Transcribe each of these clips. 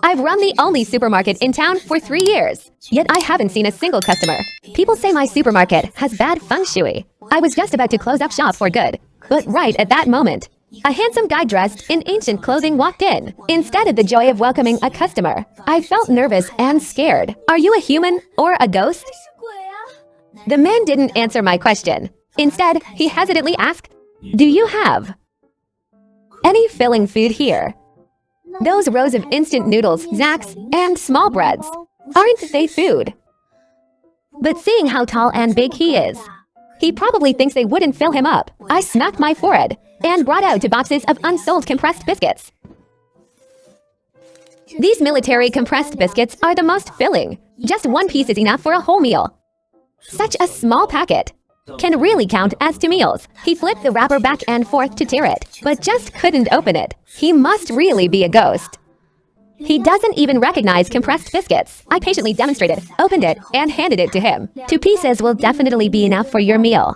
I've run the only supermarket in town for 3 years, yet I haven't seen a single customer. People say my supermarket has bad feng shui. I was just about to close up shop for good, but right at that moment, a handsome guy dressed in ancient clothing walked in. Instead of the joy of welcoming a customer, I felt nervous and scared. Are you a human or a ghost? The man didn't answer my question. Instead, he hesitantly asked, "Do you have any filling food here? Those rows of instant noodles, snacks, and small breads, aren't they food?" But seeing how tall and big he is, he probably thinks they wouldn't fill him up. I smacked my forehead and brought out 2 boxes of unsold compressed biscuits. These military compressed biscuits are the most filling. Just 1 piece is enough for a whole meal. Such a small packet can really count as 2 meals. He flipped the wrapper back and forth to tear it, but just couldn't open it. He must really be a ghost. He doesn't even recognize compressed biscuits. I patiently demonstrated, opened it, and handed it to him. 2 pieces will definitely be enough for your meal.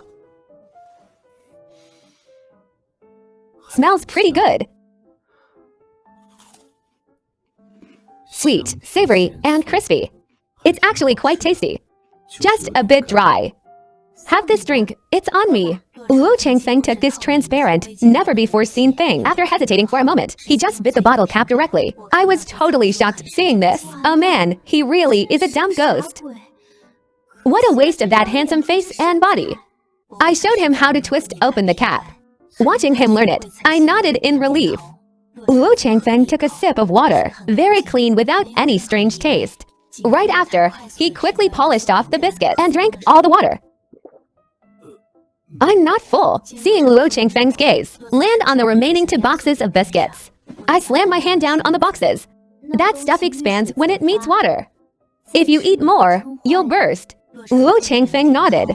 Smells pretty good. Sweet, savory, and crispy. It's actually quite tasty. Just a bit dry. Have this drink, it's on me. Wu Changfeng took this transparent, never-before-seen thing. After hesitating for a moment, he just bit the bottle cap directly. I was totally shocked seeing this. Oh man, he really is a dumb ghost. What a waste of that handsome face and body. I showed him how to twist open the cap. Watching him learn it, I nodded in relief. Wu Changfeng took a sip of water, very clean without any strange taste. Right after, he quickly polished off the biscuit and drank all the water. I'm not full. Seeing Luo Changfeng's gaze land on the remaining 2 boxes of biscuits, I slammed my hand down on the boxes. That stuff expands when it meets water. If you eat more, you'll burst. Luo Changfeng nodded.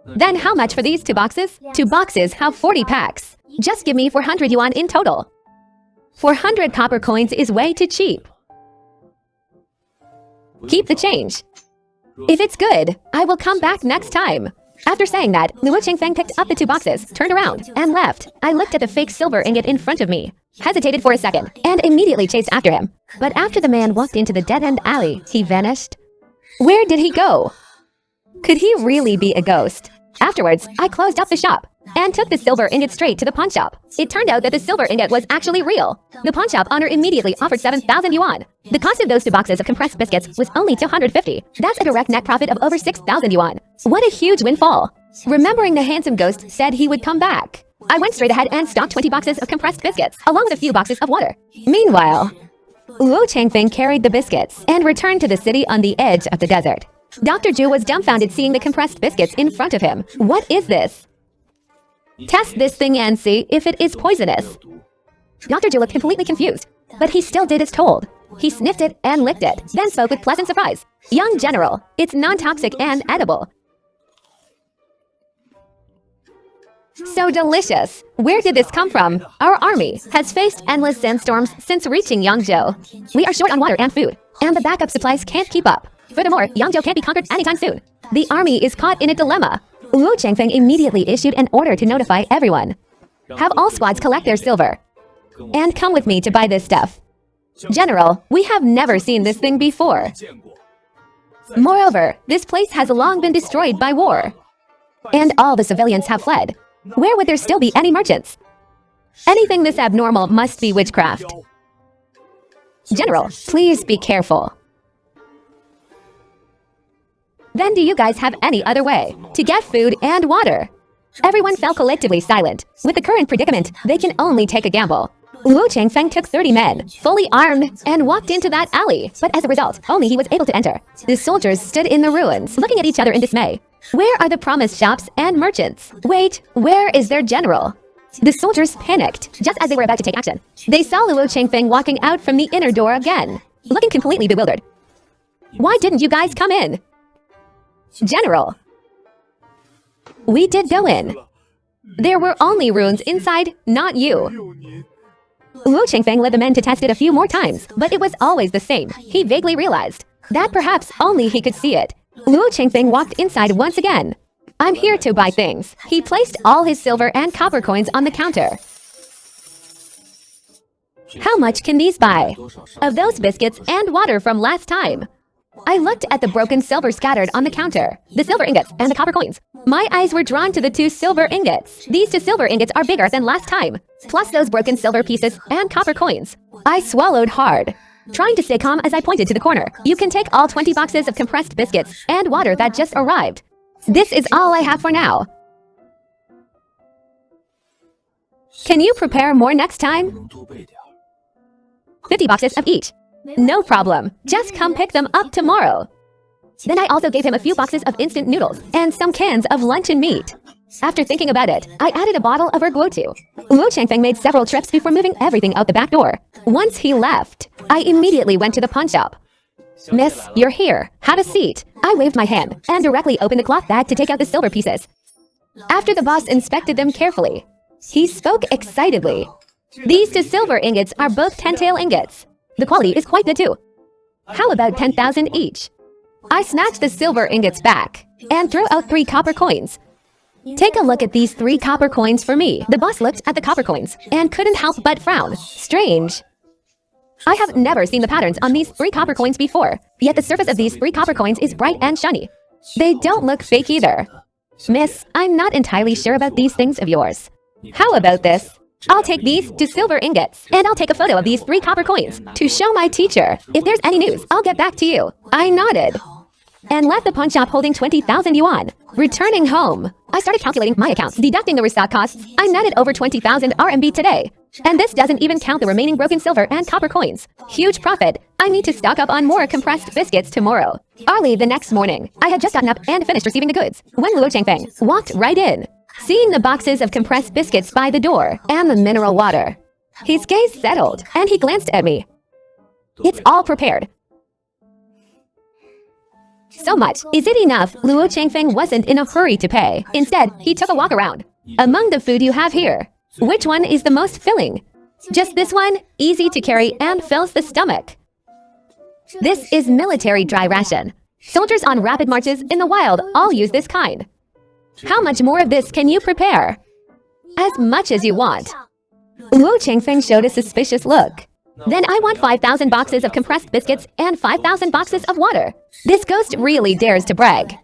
Then how much for these 2 boxes? 2 boxes have 40 packs. Just give me 400 yuan in total. 400 copper coins is way too cheap. Keep the change. If it's good, I will come back next time. After saying that, Luo Changfeng picked up the 2 boxes, turned around, and left. I looked at the fake silver ingot in front of me, hesitated for a second, and immediately chased after him. But after the man walked into the dead-end alley, he vanished. Where did he go? Could he really be a ghost? Afterwards, I closed up the shop and took the silver ingot straight to the pawn shop. It turned out that the silver ingot was actually real. The pawn shop owner immediately offered 7,000 yuan. The cost of those 2 boxes of compressed biscuits was only 250. That's a direct net profit of over 6,000 yuan. What a huge windfall. Remembering the handsome ghost said he would come back, I went straight ahead and stocked 20 boxes of compressed biscuits, along with a few boxes of water. Meanwhile, Luo Changfeng carried the biscuits and returned to the city on the edge of the desert. Dr. Zhu was dumbfounded seeing the compressed biscuits in front of him. What is this? Test this thing and see if it is poisonous. Dr. Zhu looked completely confused, but he still did as told. He sniffed it and licked it, then spoke with pleasant surprise. Young General, it's non-toxic and edible. So delicious. Where did this come from? Our army has faced endless sandstorms since reaching Yangzhou. We are short on water and food, and the backup supplies can't keep up. Furthermore, Yangzhou can't be conquered anytime soon. The army is caught in a dilemma. Luo Changfeng immediately issued an order to notify everyone. Have all squads collect their silver and come with me to buy this stuff. General, we have never seen this thing before. Moreover, this place has long been destroyed by war, and all the civilians have fled. Where would there still be any merchants? Anything this abnormal must be witchcraft. General, please be careful. Then do you guys have any other way to get food and water? Everyone fell collectively silent. With the current predicament, they can only take a gamble. Luo Changfeng took 30 men, fully armed, and walked into that alley. But as a result, only he was able to enter. The soldiers stood in the ruins, looking at each other in dismay. Where are the promised shops and merchants? Wait, where is their general? The soldiers panicked just as they were about to take action. They saw Luo Changfeng walking out from the inner door again, looking completely bewildered. Why didn't you guys come in? General, we did go in. There were only ruins inside, not you. Luo Changfeng led the men to test it a few more times, but it was always the same. He vaguely realized that perhaps only he could see it. Luo Changfeng walked inside once again. I'm here to buy things. He placed all his silver and copper coins on the counter. How much can these buy? Of those biscuits and water from last time. I looked at the broken silver scattered on the counter, the silver ingots and the copper coins. My eyes were drawn to the 2 silver ingots. These 2 silver ingots are bigger than last time, plus those broken silver pieces and copper coins. I swallowed hard, trying to stay calm as I pointed to the corner. You can take all 20 boxes of compressed biscuits and water that just arrived. This is all I have for now. Can you prepare more next time? 50 boxes of each. No problem. Just come pick them up tomorrow. Then I also gave him a few boxes of instant noodles and some cans of luncheon meat. After thinking about it, I added a bottle of erguotu. Luo Changfeng made several trips before moving everything out the back door. Once he left, I immediately went to the pawn shop. Miss, you're here. Have a seat. I waved my hand and directly opened the cloth bag to take out the silver pieces. After the boss inspected them carefully, he spoke excitedly. These 2 silver ingots are both 10-tail ingots. The quality is quite good too. How about 10,000 each? I snatched the silver ingots back and threw out 3 copper coins. Take a look at these 3 copper coins for me. The boss looked at the copper coins and couldn't help but frown. Strange. I have never seen the patterns on these 3 copper coins before, yet the surface of these 3 copper coins is bright and shiny. They don't look fake either. Miss, I'm not entirely sure about these things of yours. How about this? I'll take these 2 silver ingots, and I'll take a photo of these 3 copper coins to show my teacher. If there's any news, I'll get back to you. I nodded and left the pawn shop holding 20,000 yuan. Returning home, I started calculating my accounts. Deducting the restock costs, I netted over 20,000 RMB today. And this doesn't even count the remaining broken silver and copper coins. Huge profit. I need to stock up on more compressed biscuits tomorrow. Early the next morning, I had just gotten up and finished receiving the goods when Luo Changfeng walked right in. Seeing the boxes of compressed biscuits by the door and the mineral water, his gaze settled and he glanced at me. It's all prepared. So much. Is it enough? Luo Changfeng wasn't in a hurry to pay. Instead, he took a walk around. Among the food you have here, which one is the most filling? Just this one, easy to carry and fills the stomach. This is military dry ration. Soldiers on rapid marches in the wild all use this kind. How much more of this can you prepare? As much as you want. Luo Changfeng showed a suspicious look. Then I want 5,000 boxes of compressed biscuits and 5,000 boxes of water. This ghost really dares to brag.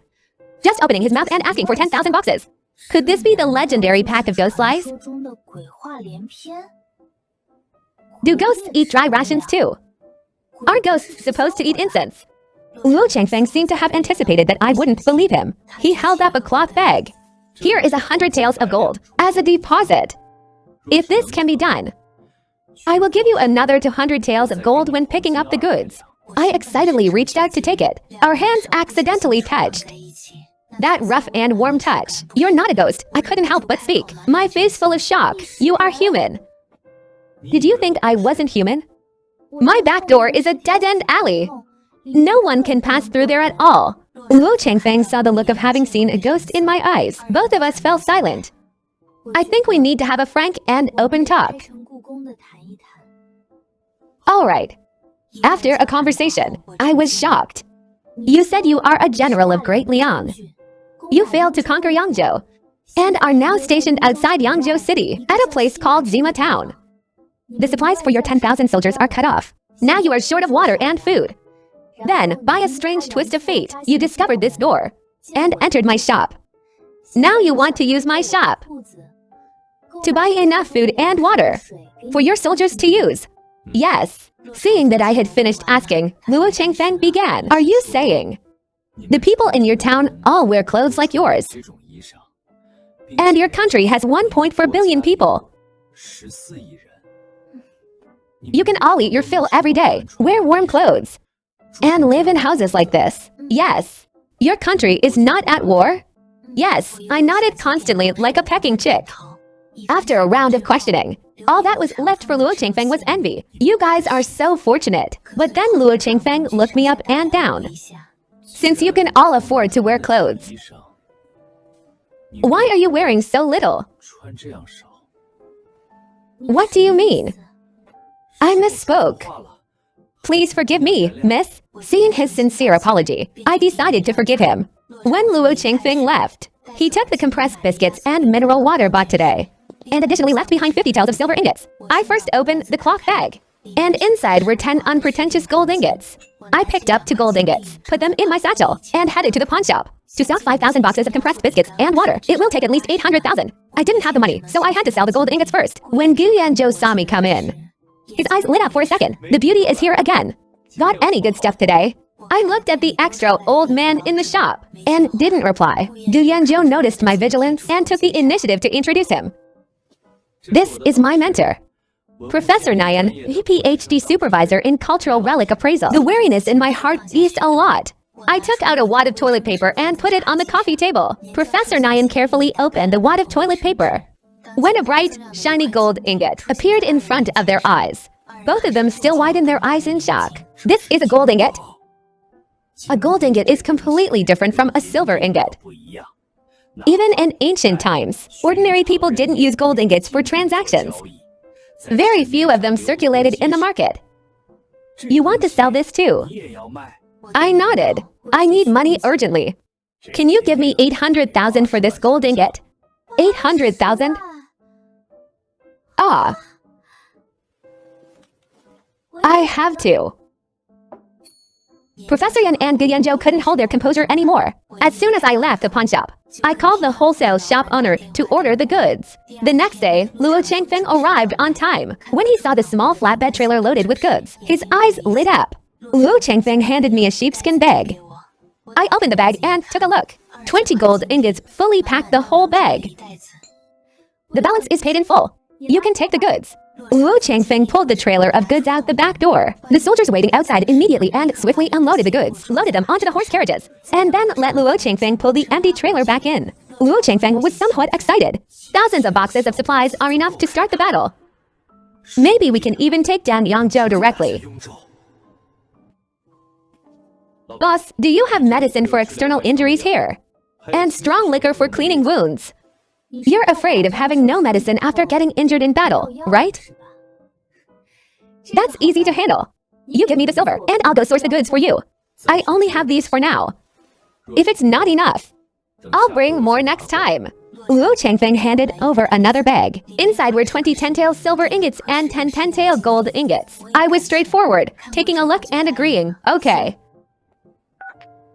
Just opening his mouth and asking for 10,000 boxes. Could this be the legendary pack of ghost flies? Do ghosts eat dry rations too? Are ghosts supposed to eat incense? Luo Changfeng seemed to have anticipated that I wouldn't believe him. He held up a cloth bag. Here is 100 taels of gold as a deposit. If this can be done, I will give you another 200 taels of gold when picking up the goods. I excitedly reached out to take it. Our hands accidentally touched. That rough and warm touch. You're not a ghost. I couldn't help but speak. My face full of shock. You are human. Did you think I wasn't human? My back door is a dead-end alley. No one can pass through there at all. Luo Changfeng saw the look of having seen a ghost in my eyes. Both of us fell silent. I think we need to have a frank and open talk. All right. After a conversation, I was shocked. You said you are a general of Great Liang. You failed to conquer Yangzhou and are now stationed outside Yangzhou City at a place called Zima Town. The supplies for your 10,000 soldiers are cut off. Now you are short of water and food. Then, by a strange twist of fate, you discovered this door and entered my shop. Now you want to use my shop to buy enough food and water for your soldiers to use. Yes. Seeing that I had finished asking, Luo Changfeng began. Are you saying the people in your town all wear clothes like yours? And your country has 1.4 billion people. You can all eat your fill every day, wear warm clothes, and live in houses like this. Yes. Your country is not at war? Yes. I nodded constantly like a pecking chick. After a round of questioning, all that was left for Luo Changfeng was envy. You guys are so fortunate. But then Luo Changfeng looked me up and down. Since you can all afford to wear clothes, why are you wearing so little? What do you mean? I misspoke. Please forgive me, miss. Seeing his sincere apology, I decided to forgive him. When Luo Changfeng left, he took the compressed biscuits and mineral water bought today, and additionally left behind 50 taels of silver ingots. I first opened the cloth bag and inside were 10 unpretentious gold ingots. I picked up 2 gold ingots, put them in my satchel, and headed to the pawn shop. To sell 5,000 boxes of compressed biscuits and water, it will take at least 800,000. I didn't have the money, so I had to sell the gold ingots first. When Gu Yanzhou saw me come in, his eyes lit up for a second. The beauty is here again. Got any good stuff today? I looked at the extra old man in the shop and didn't reply. Gu Yanzhou noticed my vigilance and took the initiative to introduce him. This is my mentor, Professor Nyan, PhD supervisor in cultural relic appraisal. The weariness in my heart eased a lot. I took out a wad of toilet paper and put it on the coffee table. Professor Nyan carefully opened the wad of toilet paper when a bright, shiny gold ingot appeared in front of their eyes. Both of them still widened their eyes in shock. This is a gold ingot. A gold ingot is completely different from a silver ingot. Even in ancient times, ordinary people didn't use gold ingots for transactions. Very few of them circulated in the market. You want to sell this too? I nodded. I need money urgently. Can you give me 800,000 for this gold ingot? 800,000? Ah. I have to. Professor Yan and Gu Yanzhou couldn't hold their composure anymore. As soon as I left the pawn shop, I called the wholesale shop owner to order the goods. The next day, Luo Changfeng arrived on time. When he saw the small flatbed trailer loaded with goods, his eyes lit up. Luo Changfeng handed me a sheepskin bag. I opened the bag and took a look. 20 gold ingots fully packed the whole bag. The balance is paid in full. You can take the goods. Luo Changfeng pulled the trailer of goods out the back door. The soldiers waiting outside immediately and swiftly unloaded the goods, loaded them onto the horse carriages, and then let Luo Changfeng pull the empty trailer back in. Luo Changfeng was somewhat excited. Thousands of boxes of supplies are enough to start the battle. Maybe we can even take down Yangzhou directly. Boss, do you have medicine for external injuries here? And strong liquor for cleaning wounds? You're afraid of having no medicine after getting injured in battle, right? That's easy to handle. You give me the silver, and I'll go source the goods for you. I only have these for now. If it's not enough, I'll bring more next time. Luo Changfeng handed over another bag. Inside were 20 10-tael silver ingots and 10 10-tael gold ingots. I was straightforward, taking a look and agreeing. Okay.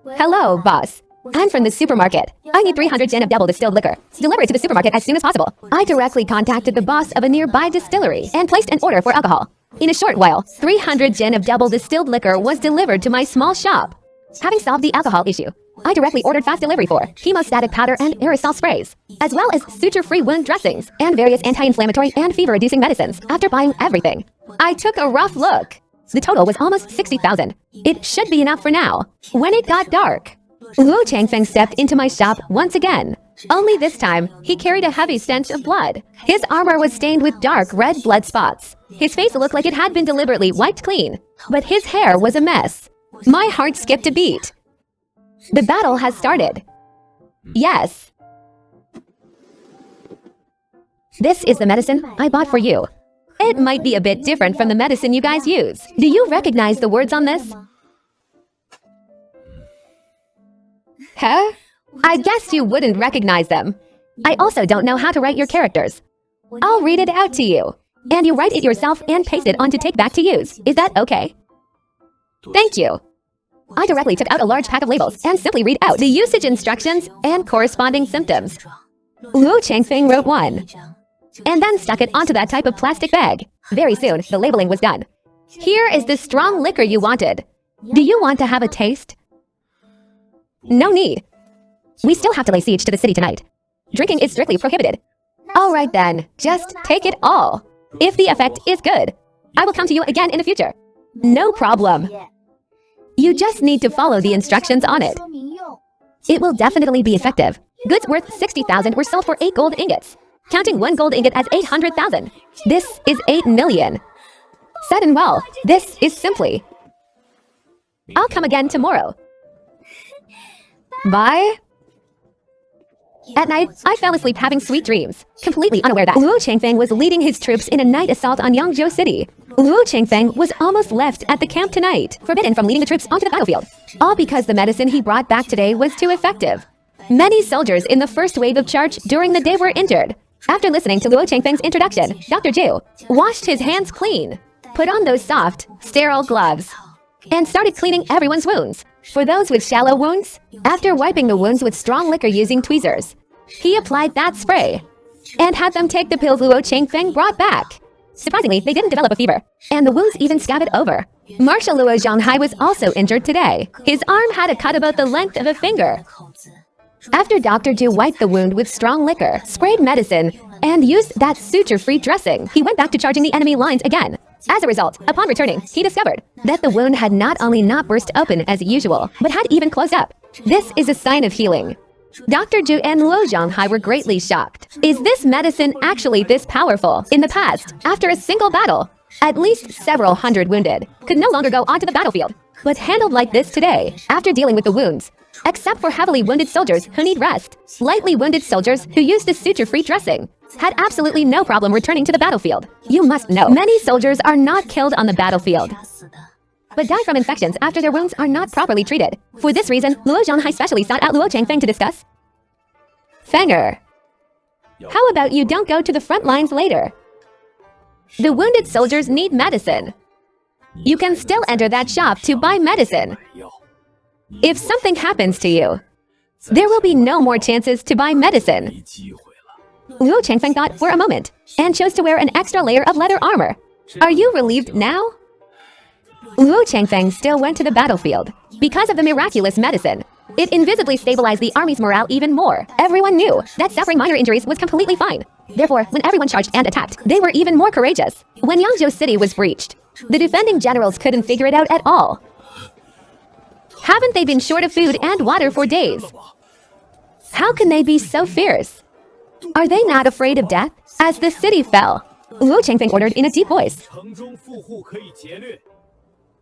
Hello, boss. I'm from the supermarket. I need 300 gin of double distilled liquor. Deliver it to the supermarket as soon as possible. I directly contacted the boss of a nearby distillery and placed an order for alcohol. In a short while, 300 gin of double distilled liquor was delivered to my small shop. Having solved the alcohol issue, I directly ordered fast delivery for hemostatic powder and aerosol sprays, as well as suture-free wound dressings and various anti-inflammatory and fever-reducing medicines. After buying everything, I took a rough look. The total was almost 60,000. It should be enough for now. When it got dark, Luo Changfeng stepped into my shop once again. Only this time, he carried a heavy stench of blood. His armor was stained with dark red blood spots. His face looked like it had been deliberately wiped clean, but his hair was a mess. My heart skipped a beat. The battle has started. Yes. This is the medicine I bought for you. It might be a bit different from the medicine you guys use. Do you recognize the words on this? Huh? I guess you wouldn't recognize them. I also don't know how to write your characters. I'll read it out to you, and you write it yourself and paste it on to take back to use. Is that okay? Thank you. I directly took out a large pack of labels and simply read out the usage instructions and corresponding symptoms. Luo Changfeng wrote one, and then stuck it onto that type of plastic bag. Very soon, the labeling was done. Here is the strong liquor you wanted. Do you want to have a taste? No need. We still have to lay siege to the city tonight. Drinking is strictly prohibited. All right then, just take it all. If the effect is good, I will come to you again in the future. No problem. You just need to follow the instructions on it. It will definitely be effective. Goods worth 60,000 were sold for 8 gold ingots, counting 1 gold ingot as 800,000. This is 8 million. Said and well, this is simply. I'll come again tomorrow. Bye. At night, I fell asleep having sweet dreams, completely unaware that Luo Changfeng was leading his troops in a night assault on Yangzhou City. Luo Changfeng was almost left at the camp tonight, forbidden from leading the troops onto the battlefield, all because the medicine he brought back today was too effective. Many soldiers in the first wave of charge during the day were injured. After listening to Luo Changfeng's introduction, Dr. Zhu washed his hands clean, put on those soft, sterile gloves and started cleaning everyone's wounds. For those with shallow wounds, after wiping the wounds with strong liquor using tweezers, he applied that spray and had them take the pills Luo Changfeng brought back. Surprisingly, they didn't develop a fever, and the wounds even scabbed over. Marshal Luo Zhanghai was also injured today. His arm had a cut about the length of a finger. After Dr. Zhu wiped the wound with strong liquor, sprayed medicine, and used that suture-free dressing, he went back to charging the enemy lines again. As a result, upon returning, he discovered that the wound had not only not burst open as usual, but had even closed up. This is a sign of healing. Dr. Zhu and Luo Zhanghai were greatly shocked. Is this medicine actually this powerful? In the past, after a single battle, at least several hundred wounded could no longer go onto the battlefield. But handled like this today, after dealing with the wounds, except for heavily wounded soldiers who need rest, lightly wounded soldiers who use the suture-free dressing had absolutely no problem returning to the battlefield. You must know, many soldiers are not killed on the battlefield, but die from infections after their wounds are not properly treated. For this reason, Luo Zhanghai specially sought out Luo Changfeng to discuss. Fenger, how about you don't go to the front lines later? The wounded soldiers need medicine. You can still enter that shop to buy medicine. If something happens to you, there will be no more chances to buy medicine. Luo Changfeng thought for a moment and chose to wear an extra layer of leather armor. Are you relieved now? Luo Changfeng still went to the battlefield. Because of the miraculous medicine, it invisibly stabilized the army's morale even more. Everyone knew that suffering minor injuries was completely fine. Therefore, when everyone charged and attacked, they were even more courageous. When Yangzhou City was breached, the defending generals couldn't figure it out at all. Haven't they been short of food and water for days? How can they be so fierce? Are they not afraid of death? As the city fell, Luo Changfeng ordered in a deep voice,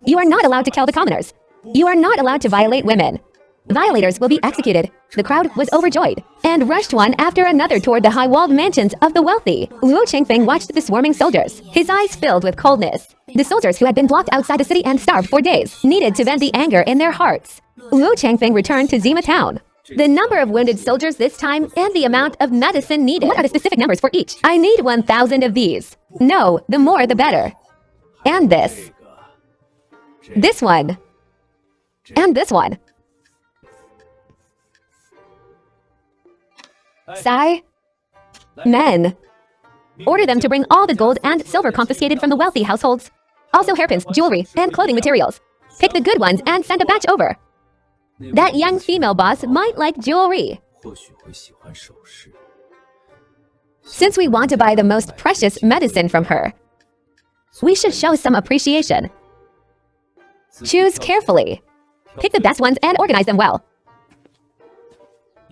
"You are not allowed to kill the commoners. You are not allowed to violate women. Violators will be executed." The crowd was overjoyed and rushed one after another toward the high-walled mansions of the wealthy. Luo Changfeng watched the swarming soldiers, his eyes filled with coldness. The soldiers who had been blocked outside the city and starved for days needed to vent the anger in their hearts. Luo Changfeng returned to Zima town. The number of wounded soldiers this time and the amount of medicine needed. What are the specific numbers for each? I need 1,000 of these. No, the more the better. And this. This one. And this one. Sai. Men. Order them to bring all the gold and silver confiscated from the wealthy households. Also hairpins, jewelry, and clothing materials. Pick the good ones and send a batch over. That young female boss might like jewelry. Since we want to buy the most precious medicine from her, we should show some appreciation. Choose carefully. Pick the best ones and organize them well.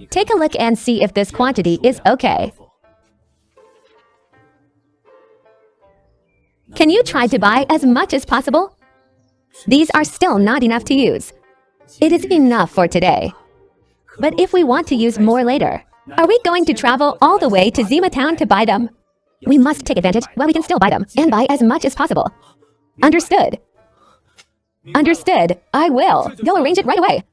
Take a look and see if this quantity is okay. Can you try to buy as much as possible? These are still not enough to use. It is enough for today. But if we want to use more later, are we going to travel all the way to Zima town to buy them? We must take advantage while we can still buy them and buy as much as possible. Understood. Understood. I will. Go arrange it right away.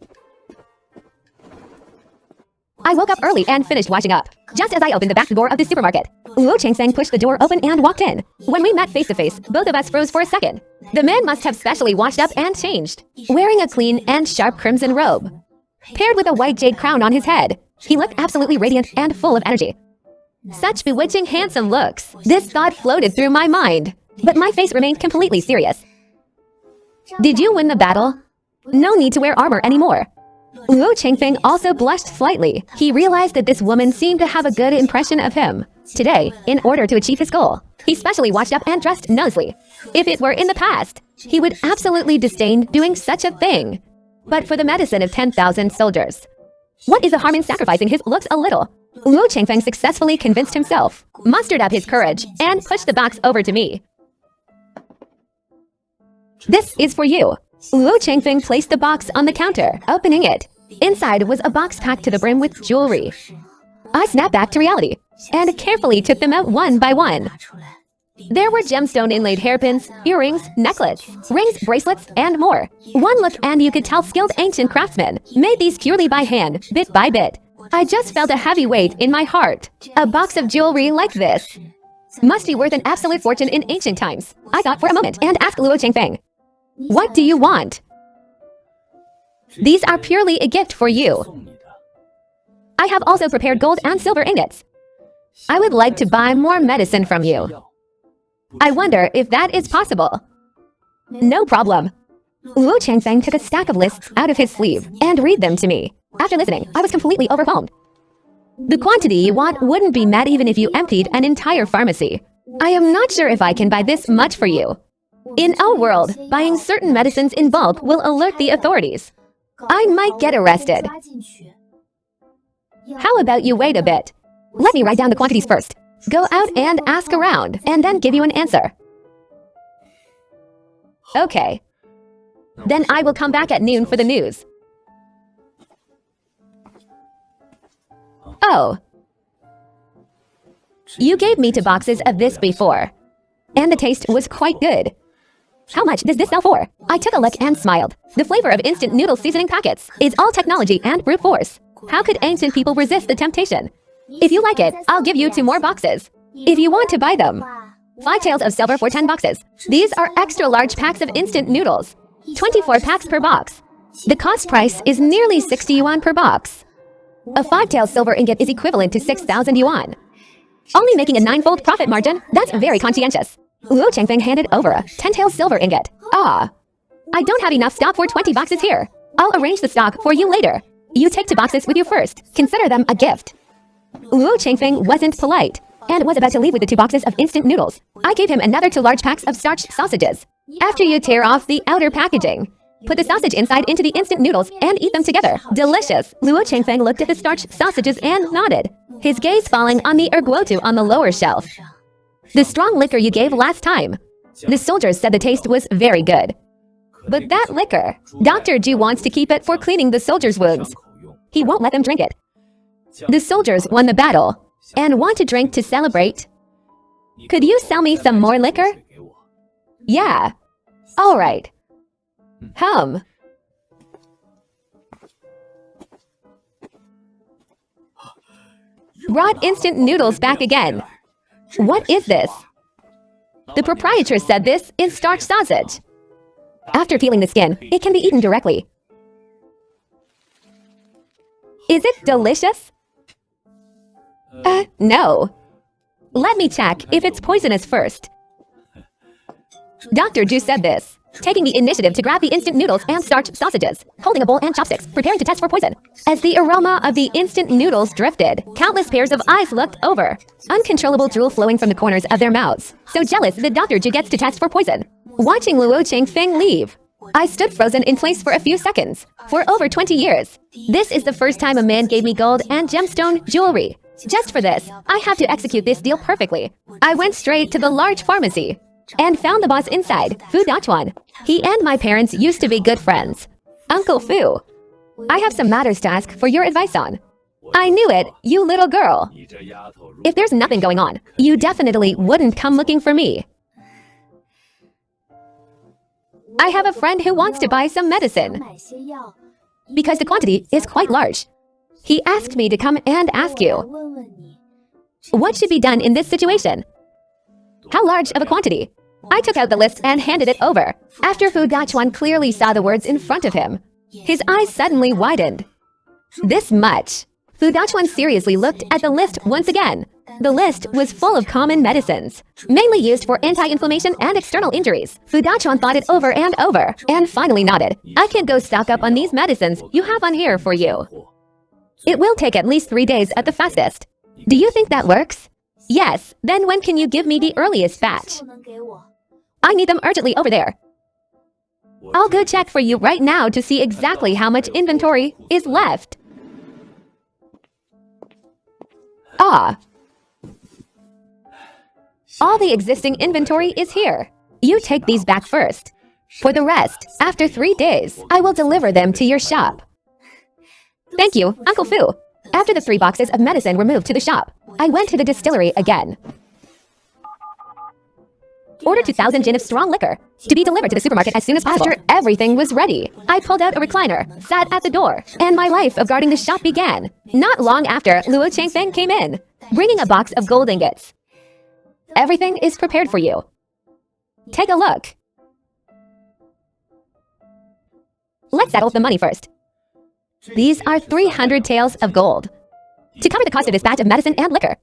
I woke up early and finished washing up. Just as I opened the back door of the supermarket, Luo Changfeng pushed the door open and walked in. When we met face to face, both of us froze for a second. The man must have specially washed up and changed, wearing a clean and sharp crimson robe. Paired with a white jade crown on his head, he looked absolutely radiant and full of energy. Such bewitching handsome looks. This thought floated through my mind, but my face remained completely serious. Did you win the battle? No need to wear armor anymore. Luo Changfeng also blushed slightly. He realized that this woman seemed to have a good impression of him. Today, in order to achieve his goal, he specially washed up and dressed nicely. If it were in the past, he would absolutely disdain doing such a thing. But for the medicine of 10,000 soldiers, what is the harm in sacrificing his looks a little? Luo Changfeng successfully convinced himself, mustered up his courage, and pushed the box over to me. This is for you. Luo Changfeng placed the box on the counter, opening it. Inside was a box packed to the brim with jewelry. I snapped back to reality and carefully took them out one by one. There were gemstone inlaid hairpins, earrings, necklets, rings, bracelets, and more. One look and you could tell skilled ancient craftsmen made these purely by hand, bit by bit. I just felt a heavy weight in my heart. A box of jewelry like this. Must be worth an absolute fortune in ancient times. I thought for a moment and asked Luo Changfeng, "What do you want?" "These are purely a gift for you. I have also prepared gold and silver ingots. I would like to buy more medicine from you. I wonder if that is possible." "No problem." Luo Changfeng took a stack of lists out of his sleeve and read them to me. After listening, I was completely overwhelmed. The quantity you want wouldn't be met even if you emptied an entire pharmacy. I am not sure if I can buy this much for you. In our world, buying certain medicines in bulk will alert the authorities. I might get arrested. How about you wait a bit? Let me write down the quantities first. Go out and ask around, and then give you an answer. Okay. Then I will come back at noon for the news. Oh. You gave me 2 boxes of this before, and the taste was quite good. How much does this sell for? I took a look and smiled. The flavor of instant noodle seasoning packets is all technology and brute force. How could ancient people resist the temptation? If you like it, I'll give you 2 more boxes. If you want to buy them. 5 taels of silver for 10 boxes. These are extra large packs of instant noodles. 24 packs per box. The cost price is nearly 60 yuan per box. A 5-tael silver ingot is equivalent to 6,000 yuan. Only making a 9-fold profit margin? That's very conscientious. Luo Changfeng handed over a 10-tael silver ingot. Ah. I don't have enough stock for 20 boxes here. I'll arrange the stock for you later. You take 2 boxes with you first. Consider them a gift. Luo Changfeng wasn't polite and was about to leave with the 2 boxes of instant noodles. I gave him another 2 large packs of starched sausages. After you tear off the outer packaging, put the sausage inside into the instant noodles and eat them together. Delicious! Luo Changfeng looked at the starched sausages and nodded, his gaze falling on the erguotu on the lower shelf. The strong liquor you gave last time. The soldiers said the taste was very good. But that liquor, Dr. Ju wants to keep it for cleaning the soldiers' wounds. He won't let them drink it. The soldiers won the battle and want to drink to celebrate. Could you sell me some more liquor? Yeah. All right. Brought instant noodles back again. What is this? The proprietress said this is starched sausage. After peeling the skin, it can be eaten directly. Is it delicious? No. Let me check if it's poisonous first. Dr. Ju said this, taking the initiative to grab the instant noodles and starched sausages, holding a bowl and chopsticks, preparing to test for poison. As the aroma of the instant noodles drifted, countless pairs of eyes looked over, uncontrollable drool flowing from the corners of their mouths. So jealous that Dr. Ju gets to test for poison. Watching Luo Changfeng leave, I stood frozen in place for a few seconds. For over 20 years, this is the first time a man gave me gold and gemstone jewelry. Just for this, I have to execute this deal perfectly. I went straight to the large pharmacy and found the boss inside, Fu Dachuan. He and my parents used to be good friends. Uncle Fu, I have some matters to ask for your advice on. I knew it, you little girl. If there's nothing going on, you definitely wouldn't come looking for me. I have a friend who wants to buy some medicine because the quantity is quite large. He asked me to come and ask you, what should be done in this situation? How large of a quantity? I took out the list and handed it over. After Fu Dachuan clearly saw the words in front of him, his eyes suddenly widened. This much. Fu Dachuan seriously looked at the list once again. The list was full of common medicines, mainly used for anti-inflammation and external injuries. Fu Dachuan thought it over and finally nodded. I can go stock up on these medicines you have on here for you. It will take at least 3 days at the fastest. Do you think that works? Yes, then when can you give me the earliest batch? I need them urgently over there. I'll go check for you right now to see exactly how much inventory is left. Ah. All the existing inventory is here. You take these back first. For the rest, after 3 days, I will deliver them to your shop. Thank you, Uncle Fu. After the 3 boxes of medicine were moved to the shop, I went to the distillery again. Ordered 2,000 gin of strong liquor to be delivered to the supermarket as soon as possible. After everything was ready, I pulled out a recliner, sat at the door, and my life of guarding the shop began. Not long after, Luo Changfeng came in, bringing a box of gold ingots. Everything is prepared for you. Take a look. Let's settle the money first. These are 300 taels of gold to cover the cost of this batch of medicine and liquor.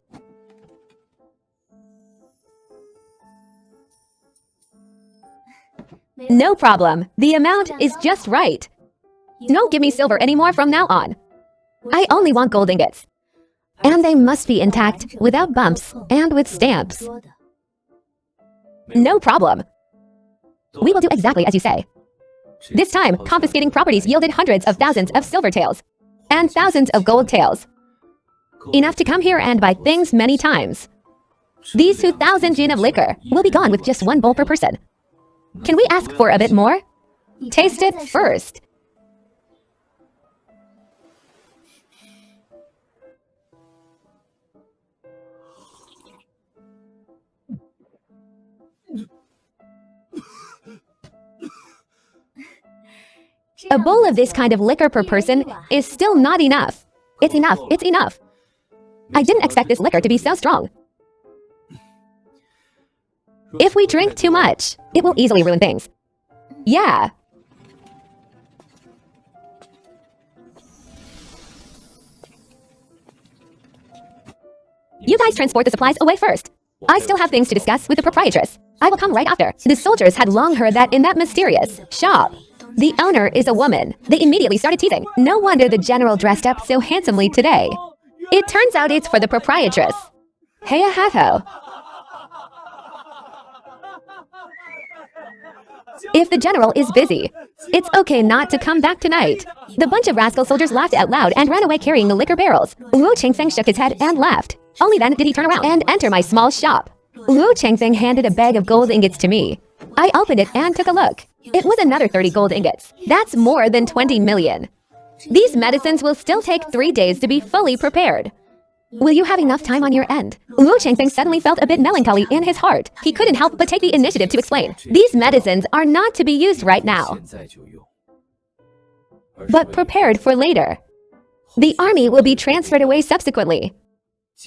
No problem. The amount is just right. Don't give me silver anymore from now on. I only want gold ingots. And they must be intact, without bumps, and with stamps. No problem. We will do exactly as you say. This time, confiscating properties yielded hundreds of thousands of silver taels and thousands of gold taels. Enough to come here and buy things many times. These 2,000 jin of liquor will be gone with just 1 bowl per person. Can we ask for a bit more? Taste it first. A bowl of this kind of liquor per person is still not enough. It's enough, it's enough. I didn't expect this liquor to be so strong. If we drink too much, it will easily ruin things. Yeah. You guys transport the supplies away first. I still have things to discuss with the proprietress. I will come right after. The soldiers had long heard that in that mysterious shop, the owner is a woman. They immediately started teasing. No wonder the general dressed up so handsomely today. It turns out it's for the proprietress. Heya Hatho. If the general is busy, it's okay not to come back tonight. The bunch of rascal soldiers laughed out loud and ran away carrying the liquor barrels. Wu Chengfeng shook his head and laughed. Only then did he turn around and enter my small shop. Wu Chengfeng handed a bag of gold ingots to me. I opened it and took a look. It was another 30 gold ingots. That's more than 20 million. These medicines will still take 3 days to be fully prepared. Will you have enough time on your end? Wu Chengfeng suddenly felt a bit melancholy in his heart. He couldn't help but take the initiative to explain. These medicines are not to be used right now, but prepared for later. The army will be transferred away subsequently.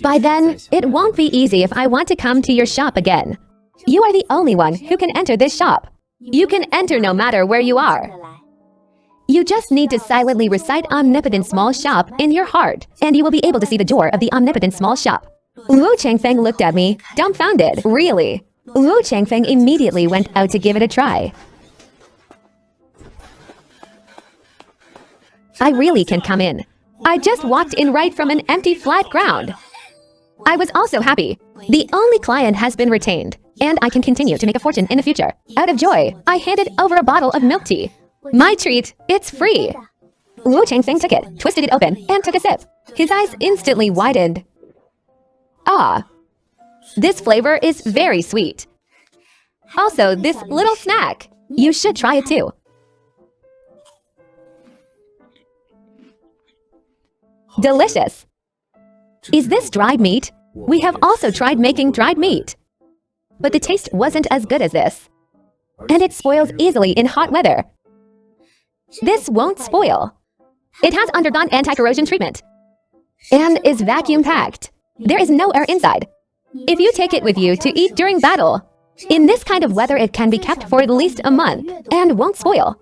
By then, it won't be easy if I want to come to your shop again. You are the only one who can enter this shop. You can enter no matter where you are. You just need to silently recite Omnipotent Small Shop in your heart, and you will be able to see the door of the Omnipotent Small Shop. Wu Chengfeng looked at me, dumbfounded. Really? Wu Chengfeng immediately went out to give it a try. I really can come in. I just walked in right from an empty flat ground. I was also happy. The only client has been retained, and I can continue to make a fortune in the future. Out of joy, I handed over a bottle of milk tea. My treat, it's free. Wu Chengfeng took it, twisted it open, and took a sip. His eyes instantly widened. Ah, this flavor is very sweet. Also, this little snack, you should try it too. Delicious. Is this dried meat? We have also tried making dried meat, but the taste wasn't as good as this, and it spoils easily in hot weather. This won't spoil. It has undergone anti-corrosion treatment and is vacuum-packed. There is no air inside. If you take it with you to eat during battle, in this kind of weather it can be kept for at least a month and won't spoil.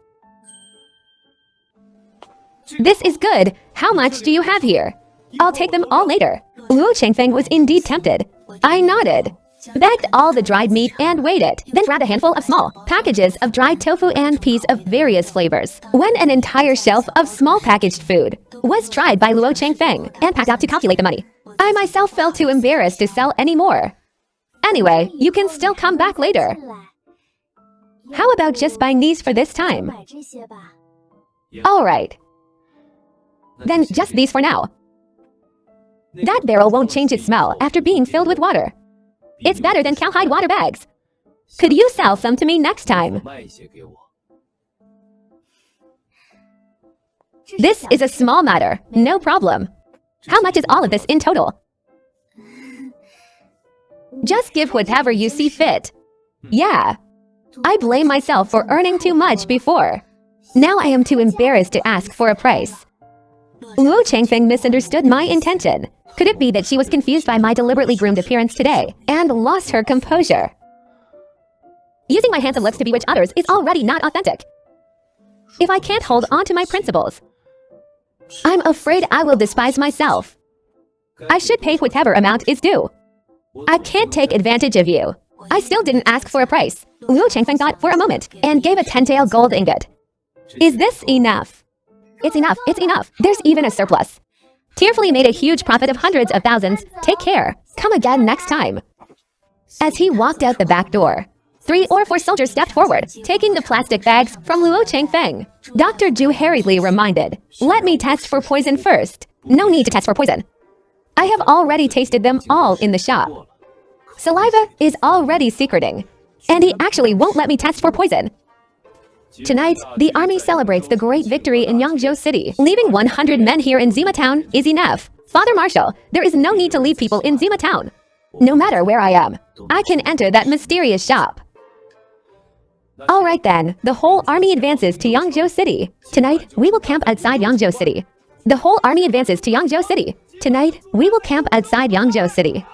This is good. How much do you have here? I'll take them all later. Wu Chengfeng was indeed tempted. I nodded, bagged all the dried meat and weighed it, then grabbed a handful of small packages of dried tofu and peas of various flavors. When an entire shelf of small packaged food was tried by Luo Chengfeng and packed out to calculate the money, I myself felt too embarrassed to sell any more. Anyway, you can still come back later. How about just buying these for this time? Alright. Then just these for now. That barrel won't change its smell after being filled with water. It's better than cowhide water bags. Could you sell some to me next time? This is a small matter, no problem. How much is all of this in total? Just give whatever you see fit. Yeah, I blame myself for earning too much before. Now I am too embarrassed to ask for a price. Luo Changfeng misunderstood my intention. Could it be that she was confused by my deliberately groomed appearance today and lost her composure? Using my handsome looks to bewitch others is already not authentic. If I can't hold on to my principles, I'm afraid I will despise myself. I should pay whatever amount is due. I can't take advantage of you. I still didn't ask for a price. Luo Changfeng thought for a moment and gave a 10-tael gold ingot. Is this enough? It's enough, it's enough. There's even a surplus. Tearfully made a huge profit of hundreds of thousands. Take care. Come again next time. As he walked out the back door, 3 or 4 soldiers stepped forward, taking the plastic bags from Luo Changfeng. Dr. Zhu hurriedly reminded, "Let me test for poison first." No need to test for poison. I have already tasted them all in the shop. Saliva is already secreting, and he actually won't let me test for poison. Tonight, the army celebrates the great victory in Yangzhou City. Leaving 100 men here in Zima Town is enough. Father Marshal, there is no need to leave people in Zima Town. No matter where I am, I can enter that mysterious shop. Alright then, the whole army advances to Yangzhou City. Tonight, we will camp outside Yangzhou City. The whole army advances to Yangzhou City. Tonight, we will camp outside Yangzhou City.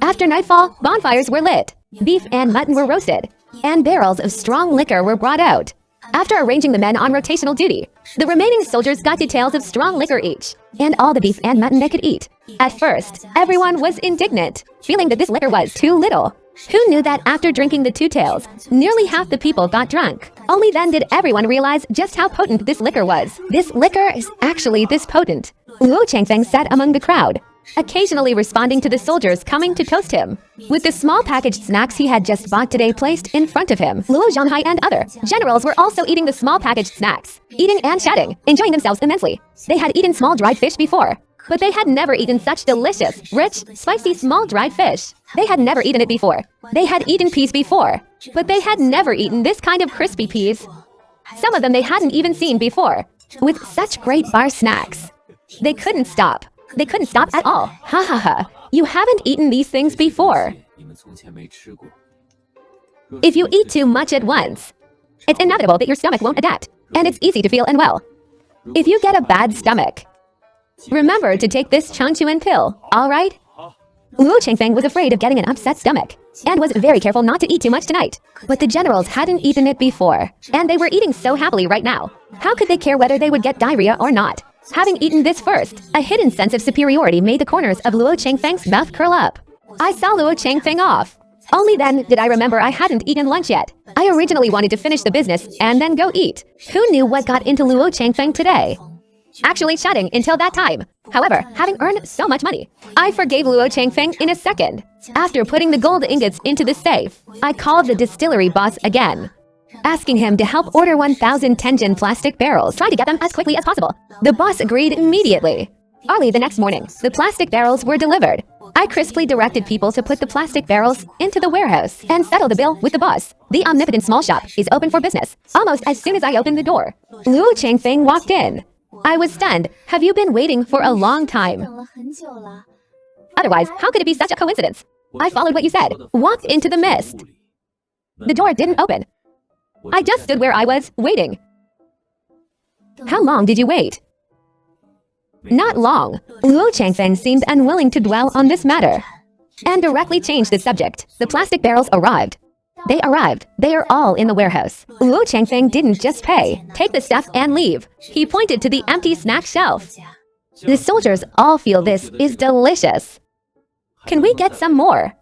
After nightfall, bonfires were lit. Beef and mutton were roasted, and barrels of strong liquor were brought out. After arranging the men on rotational duty, the remaining soldiers got details of strong liquor each, and all the beef and mutton they could eat. At first, everyone was indignant, feeling that this liquor was too little. Who knew that after drinking the 2 taels, nearly half the people got drunk? Only then did everyone realize just how potent this liquor was. This liquor is actually this potent. Luo Changfeng sat among the crowd, occasionally responding to the soldiers coming to toast him. With the small packaged snacks he had just bought today placed in front of him, Luo Zhonghai and other generals were also eating the small packaged snacks, eating and chatting, enjoying themselves immensely. They had eaten small dried fish before, but they had never eaten such delicious, rich, spicy small dried fish. They had never eaten it before. They had eaten peas before, but they had never eaten this kind of crispy peas. Some of them they hadn't even seen before. With such great bar snacks, they couldn't stop. They couldn't stop at all. Ha ha ha. You haven't eaten these things before. If you eat too much at once, it's inevitable that your stomach won't adapt, and it's easy to feel unwell. If you get a bad stomach, remember to take this Changchuan pill, alright? Luo Changfeng was afraid of getting an upset stomach, and was very careful not to eat too much tonight. But the generals hadn't eaten it before, and they were eating so happily right now. How could they care whether they would get diarrhea or not? Having eaten this first, a hidden sense of superiority made the corners of Luo Changfeng's mouth curl up. I saw Luo Changfeng off. Only then did I remember I hadn't eaten lunch yet. I originally wanted to finish the business and then go eat. Who knew what got into Luo Changfeng today? Actually chatting until that time. However, having earned so much money, I forgave Luo Changfeng in a second. After putting the gold ingots into the safe, I called the distillery boss again, asking him to help order 1,000 Tenjin plastic barrels. Try to get them as quickly as possible. The boss agreed immediately. Early the next morning, the plastic barrels were delivered. I crisply directed people to put the plastic barrels into the warehouse and settle the bill with the boss. The omnipotent small shop is open for business. Almost as soon as I opened the door, Luo Changfeng walked in. I was stunned. Have you been waiting for a long time? Otherwise, how could it be such a coincidence? I followed what you said, walked into the mist. The door didn't open. I just stood where I was, waiting. How long did you wait? Not long. Luo Changfeng seemed unwilling to dwell on this matter, and directly changed the subject. The plastic barrels arrived. They arrived. They are all in the warehouse. Luo Changfeng didn't just pay, take the stuff and leave. He pointed to the empty snack shelf. The soldiers all feel this is delicious. Can we get some more?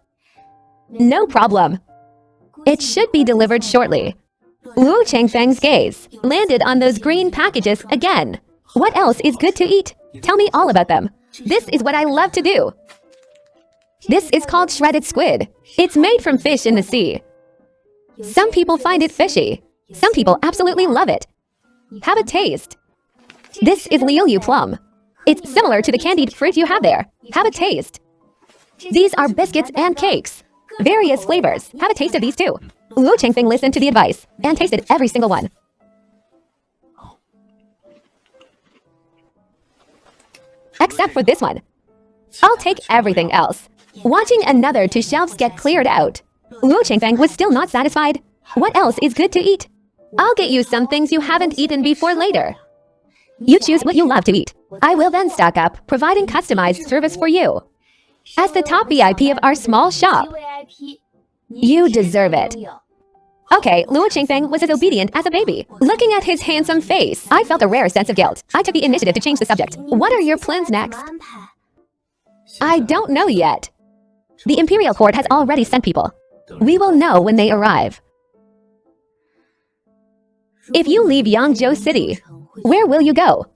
No problem. It should be delivered shortly. Luo Changfeng's gaze landed on those green packages again. What else is good to eat? Tell me all about them. This is what I love to do. This is called shredded squid. It's made from fish in the sea. Some people find it fishy. Some people absolutely love it. Have a taste. This is liu plum. It's similar to the candied fruit you have there. Have a taste. These are biscuits and cakes. Various flavors. Have a taste of these too. Luo Changfeng listened to the advice and tasted every single one. Except for this one. I'll take everything else. Watching another two shelves get cleared out, Luo Changfeng was still not satisfied. What else is good to eat? I'll get you some things you haven't eaten before later. You choose what you love to eat. I will then stock up, providing customized service for you. As the top VIP of our small shop, you deserve it. Okay, Luo Qingfeng was as obedient as a baby. Looking at his handsome face, I felt a rare sense of guilt. I took the initiative to change the subject. What are your plans next? I don't know yet. The Imperial Court has already sent people. We will know when they arrive. If you leave Yangzhou City, where will you go?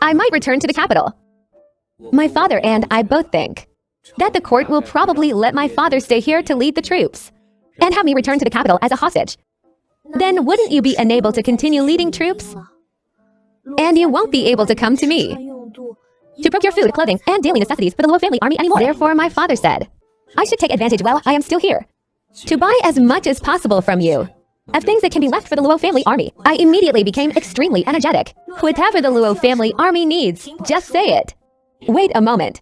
I might return to the capital. My father and I both think that the court will probably let my father stay here to lead the troops and have me return to the capital as a hostage. Then wouldn't you be unable to continue leading troops? And you won't be able to come to me to procure food, clothing, and daily necessities for the Luo family army anymore. Therefore, my father said, I should take advantage while I am still here to buy as much as possible from you of things that can be left for the Luo family army. I immediately became extremely energetic. Whatever the Luo family army needs, just say it. Wait a moment.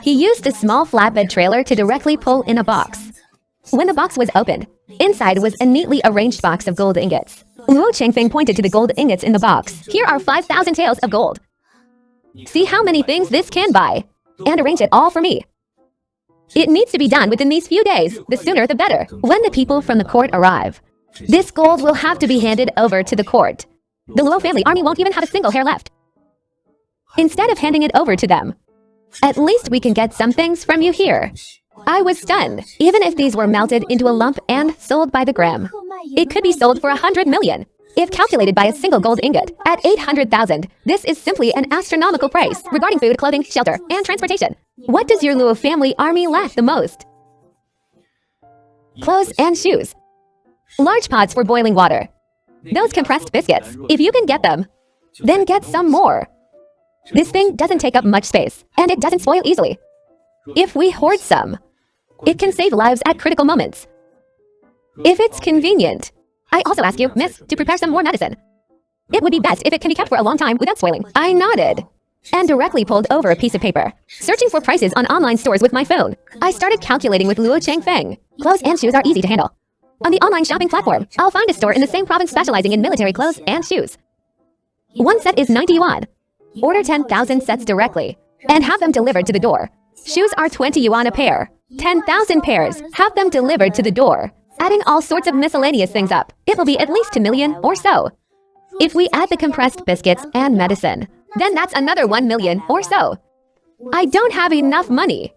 He used a small flatbed trailer to directly pull in a box. When the box was opened, inside was a neatly arranged box of gold ingots. Luo Qingfeng pointed to the gold ingots in the box. Here are 5,000 taels of gold. See how many things this can buy, and arrange it all for me. It needs to be done within these few days. The sooner the better. When the people from the court arrive, this gold will have to be handed over to the court. The Luo family army won't even have a single hair left. Instead of handing it over to them, at least we can get some things from you here. I was stunned. Even if these were melted into a lump and sold by the gram, it could be sold for 100 million. If calculated by a single gold ingot, at 800,000, this is simply an astronomical price. Regarding food, clothing, shelter, and transportation, what does your Luo family army lack the most? Clothes and shoes. Large pots for boiling water. Those compressed biscuits, if you can get them, then get some more. This thing doesn't take up much space, and it doesn't spoil easily. If we hoard some, it can save lives at critical moments. If it's convenient, I also ask you, miss, to prepare some more medicine. It would be best if it can be kept for a long time without spoiling. I nodded and directly pulled over a piece of paper, searching for prices on online stores with my phone. I started calculating with Luo Qingfeng. Clothes and shoes are easy to handle. On the online shopping platform, I'll find a store in the same province specializing in military clothes and shoes. One set is 90 yuan. Order 10,000 sets directly and have them delivered to the door. Shoes are 20 yuan a pair. 10,000 pairs, have them delivered to the door. Adding all sorts of miscellaneous things up, it will be at least 2 million or so. If we add the compressed biscuits and medicine, then that's another 1 million or so. I don't have enough money.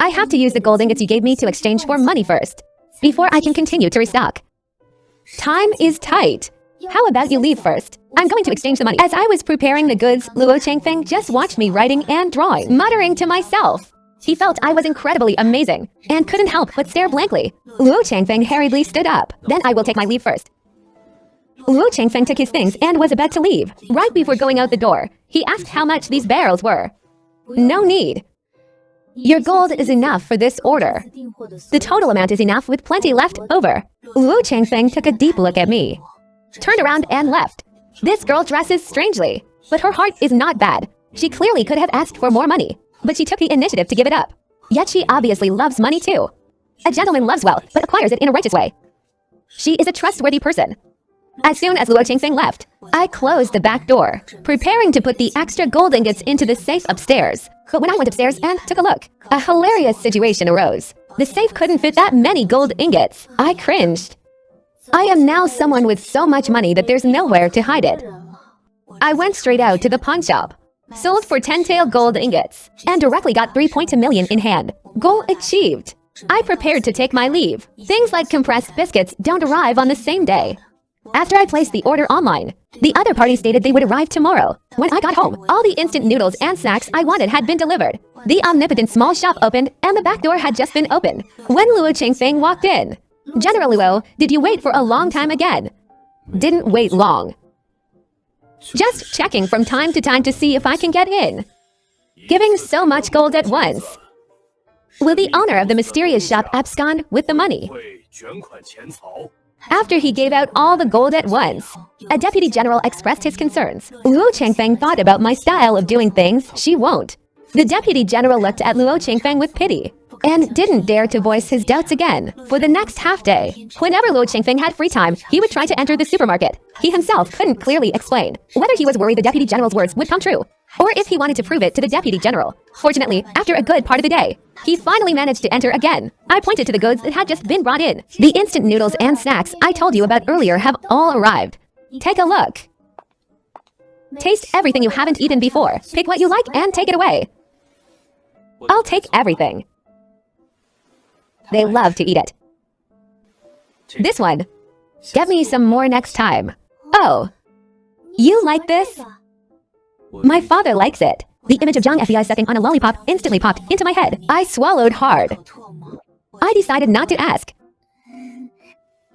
I have to use the gold ingots you gave me to exchange for money first, before I can continue to restock. Time is tight. How about you leave first? I'm going to exchange the money. As I was preparing the goods, Luo Qingfeng just watched me writing and drawing, muttering to myself. He felt I was incredibly amazing, and couldn't help but stare blankly. Luo Qingfeng hurriedly stood up. Then I will take my leave first. Luo Qingfeng took his things and was about to leave. Right before going out the door, he asked how much these barrels were. No need. Your gold is enough for this order. The total amount is enough with plenty left over. Luo Qingfeng took a deep look at me, turned around and left. This girl dresses strangely, but her heart is not bad. She clearly could have asked for more money, but she took the initiative to give it up. Yet she obviously loves money too. A gentleman loves wealth, but acquires it in a righteous way. She is a trustworthy person. As soon as Luo Qingfeng left, I closed the back door, preparing to put the extra gold ingots into the safe upstairs. But when I went upstairs and took a look, a hilarious situation arose. The safe couldn't fit that many gold ingots. I cringed. I am now someone with so much money that there's nowhere to hide it. I went straight out to the pawn shop, sold for 10 tael gold ingots, and directly got 3.2 million in hand. Goal achieved. I prepared to take my leave. Things like compressed biscuits don't arrive on the same day. After I placed the order online, the other party stated they would arrive tomorrow. When I got home, all the instant noodles and snacks I wanted had been delivered. The omnipotent small shop opened, and the back door had just been opened when Luo Qingfeng walked in. General Luo, did you wait for a long time again? Didn't wait long. Just checking from time to time to see if I can get in. Giving so much gold at once. Will the owner of the mysterious shop abscond with the money? After he gave out all the gold at once, a deputy general expressed his concerns. Luo Qingfeng thought about my style of doing things. She won't. The deputy general looked at Luo Qingfeng with pity. and didn't dare to voice his doubts again for the next half day. Whenever Luo Qingfeng had free time, he would try to enter the supermarket. He himself couldn't clearly explain whether he was worried the Deputy General's words would come true, or if he wanted to prove it to the Deputy General. Fortunately, after a good part of the day, he finally managed to enter again. I pointed to the goods that had just been brought in. The instant noodles and snacks I told you about earlier have all arrived. Take a look. Taste everything you haven't eaten before. Pick what you like and take it away. I'll take everything. They love to eat it. This one. Get me some more next time. Oh, you like this? My father likes it. The image of Zhang FBI sucking on a lollipop instantly popped into my head. I swallowed hard. I decided not to ask.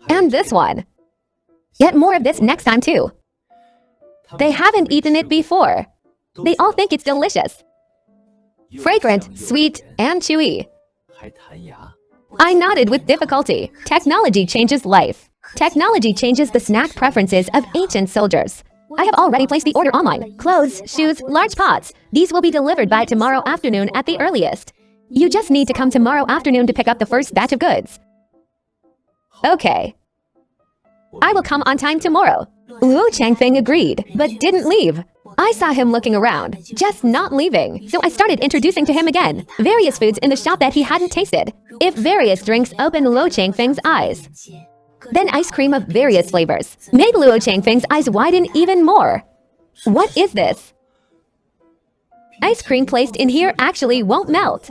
And this one. Get more of this next time too. They haven't eaten it before. They all think it's delicious. Fragrant, sweet, and chewy. I nodded with difficulty. Technology changes life. Technology changes the snack preferences of ancient soldiers. I have already placed the order online. Clothes, shoes, large pots. These will be delivered by tomorrow afternoon at the earliest. You just need to come tomorrow afternoon to pick up the first batch of goods. Okay. I will come on time tomorrow. Luo Changfeng agreed, but didn't leave. I saw him looking around, just not leaving, so I started introducing to him again various foods in the shop that he hadn't tasted. If various drinks opened Luo Changfeng's eyes, then ice cream of various flavors made Luo Changfeng's eyes widen even more. What is this? Ice cream placed in here actually won't melt.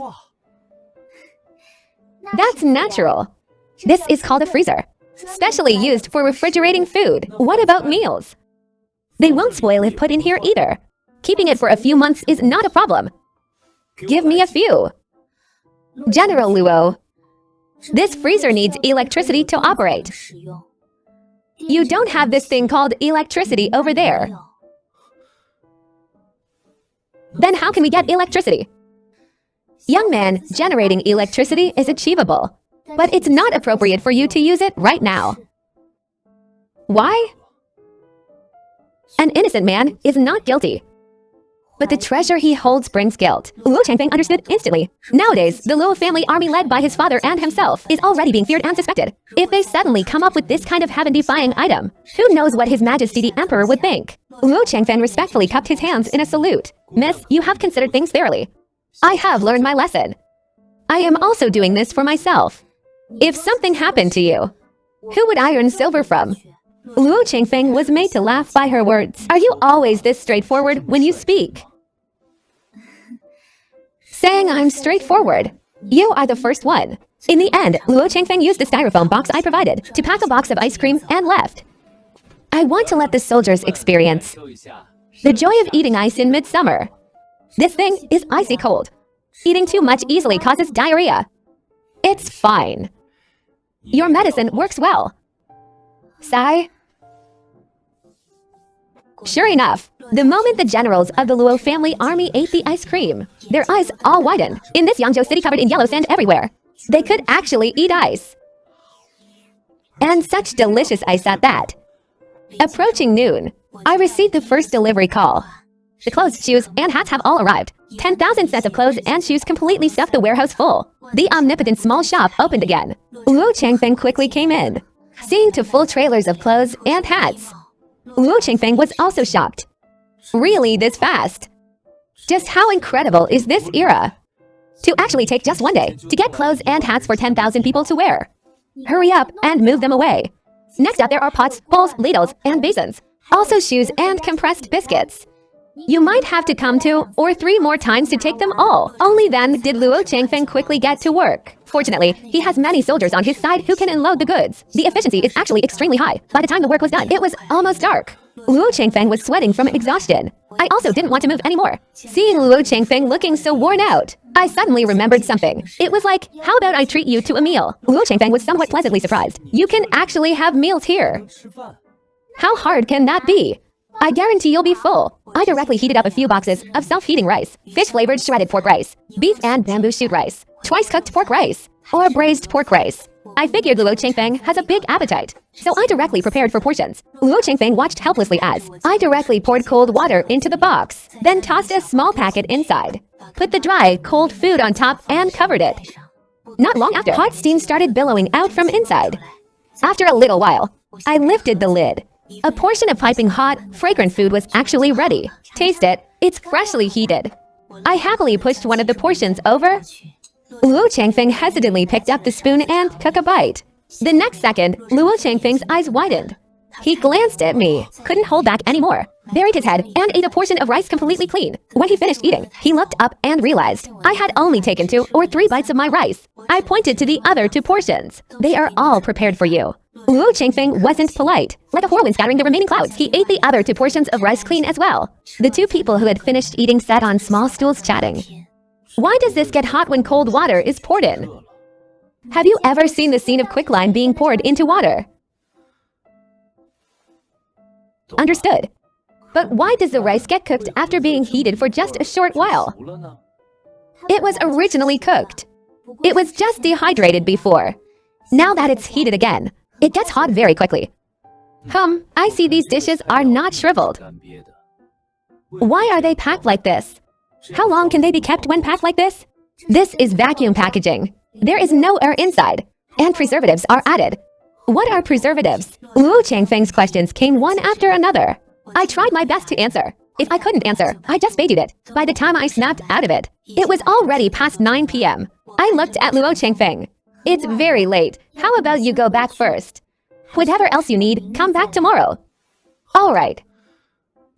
That's natural. This is called a freezer, specially used for refrigerating food. What about meals? They won't spoil if put in here either. Keeping it for a few months is not a problem. Give me a few. General Luo, this freezer needs electricity to operate. You don't have this thing called electricity over there. Then how can we get electricity? Young man, generating electricity is achievable, but it's not appropriate for you to use it right now. Why? An innocent man is not guilty, but the treasure he holds brings guilt. Luo Changfeng understood instantly. Nowadays, the Luo family army led by his father and himself is already being feared and suspected. If they suddenly come up with this kind of heaven-defying item, who knows what His Majesty the Emperor would think? Luo Changfeng respectfully cupped his hands in a salute. Miss, you have considered things thoroughly. I have learned my lesson. I am also doing this for myself. If something happened to you, who would I earn silver from? Luo Changfeng was made to laugh by her words. Are you always this straightforward when you speak? Saying I'm straightforward. You are the first one. In the end, Luo Changfeng used the styrofoam box I provided to pack a box of ice cream and left. I want to let the soldiers experience the joy of eating ice in midsummer. This thing is icy cold. Eating too much easily causes diarrhea. It's fine. Your medicine works well. Sigh. Sure enough, the moment the generals of the Luo family army ate the ice cream, their eyes all widened. In this Yangzhou city covered in yellow sand everywhere, they could actually eat ice. And such delicious ice at that. Approaching noon, I received the first delivery call. The clothes, shoes, and hats have all arrived. 10,000 sets of clothes and shoes completely stuffed the warehouse full. The omnipotent small shop opened again. Luo Changfeng quickly came in, seeing to full trailers of clothes and hats. Luo Changfeng was also shocked. Really this fast? Just how incredible is this era? To actually take just one day to get clothes and hats for 10,000 people to wear. Hurry up and move them away. Next up there are pots, bowls, ladles, and basins. Also shoes and compressed biscuits. You might have to come 2 or 3 more times to take them all. Only then did Luo Changfeng quickly get to work. Fortunately, he has many soldiers on his side who can unload the goods. The efficiency is actually extremely high. By the time the work was done, it was almost dark. Luo Changfeng was sweating from exhaustion. I also didn't want to move anymore. Seeing Luo Changfeng looking so worn out, I suddenly remembered something. It was like, how about I treat you to a meal? Luo Changfeng was somewhat pleasantly surprised. You can actually have meals here. How hard can that be? I guarantee you'll be full. I directly heated up a few boxes of self-heating rice, fish-flavored shredded pork rice, beef and bamboo shoot rice, twice-cooked pork rice, or braised pork rice. I figured Luo Changfeng has a big appetite, so I directly prepared for portions. Luo Changfeng watched helplessly as I directly poured cold water into the box, then tossed a small packet inside, put the dry, cold food on top and covered it. Not long after, hot steam started billowing out from inside. After a little while, I lifted the lid. A portion of piping hot, fragrant food was actually ready. Taste it, it's freshly heated. I happily pushed one of the portions over. Luo Changfeng hesitantly picked up the spoon and took a bite. The next second, Luo Changfeng's eyes widened. He glanced at me, couldn't hold back anymore, buried his head, and ate a portion of rice completely clean. When he finished eating, he looked up and realized I had only taken 2 or 3 bites of my rice. I pointed to the other 2 portions. They are all prepared for you. Luo Changfeng wasn't polite. Like a whirlwind scattering the remaining clouds, he ate the other 2 portions of rice clean as well. The 2 people who had finished eating sat on small stools chatting. Why does this get hot when cold water is poured in? Have you ever seen the scene of quicklime being poured into water? Understood. But why does the rice get cooked after being heated for just a short while? It was originally cooked. It was just dehydrated before. Now that it's heated again, it gets hot very quickly. I see these dishes are not shriveled. Why are they packed like this? How long can they be kept when packed like this? This is vacuum packaging. There is no air inside, and preservatives are added. What are preservatives? Luo Changfeng's questions came one after another. I tried my best to answer. If I couldn't answer, I just evaded it. By the time I snapped out of it, it was already past 9 p.m. I looked at Luo Changfeng. It's very late. How about you go back first? Whatever else you need, come back tomorrow. All right.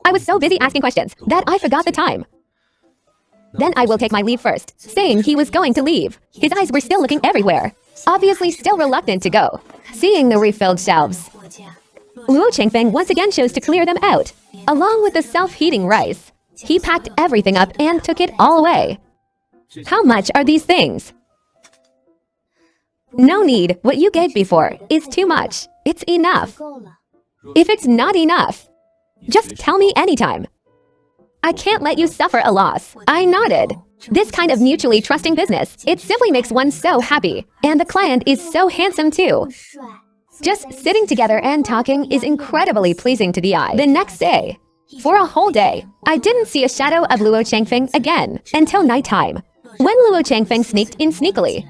I was so busy asking questions that I forgot the time. Then I will take my leave first, saying he was going to leave. His eyes were still looking everywhere, obviously still reluctant to go. Seeing the refilled shelves, Luo Changfeng once again chose to clear them out, along with the self-heating rice. He packed everything up and took it all away. How much are these things? No need. What you gave before is too much. It's enough. If it's not enough, just tell me anytime. I can't let you suffer a loss. I nodded. This kind of mutually trusting business, it simply makes one so happy. And the client is so handsome too. Just sitting together and talking is incredibly pleasing to the eye. The next day, for a whole day, I didn't see a shadow of Luo Changfeng again until nighttime, when Luo Changfeng sneaked in sneakily.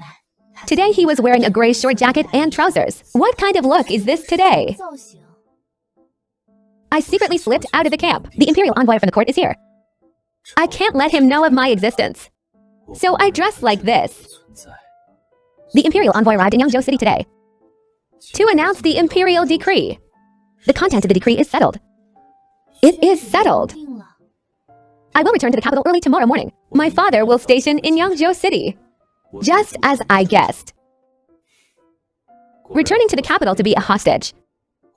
Today he was wearing a gray short jacket and trousers. What kind of look is this today? I secretly slipped out of the camp. The imperial envoy from the court is here. I can't let him know of my existence. So I dressed like this. The imperial envoy arrived in Yangzhou City today to announce the imperial decree. The content of the decree is settled. It is settled. I will return to the capital early tomorrow morning. My father will station in Yangzhou City, just as I guessed. Returning to the capital to be a hostage.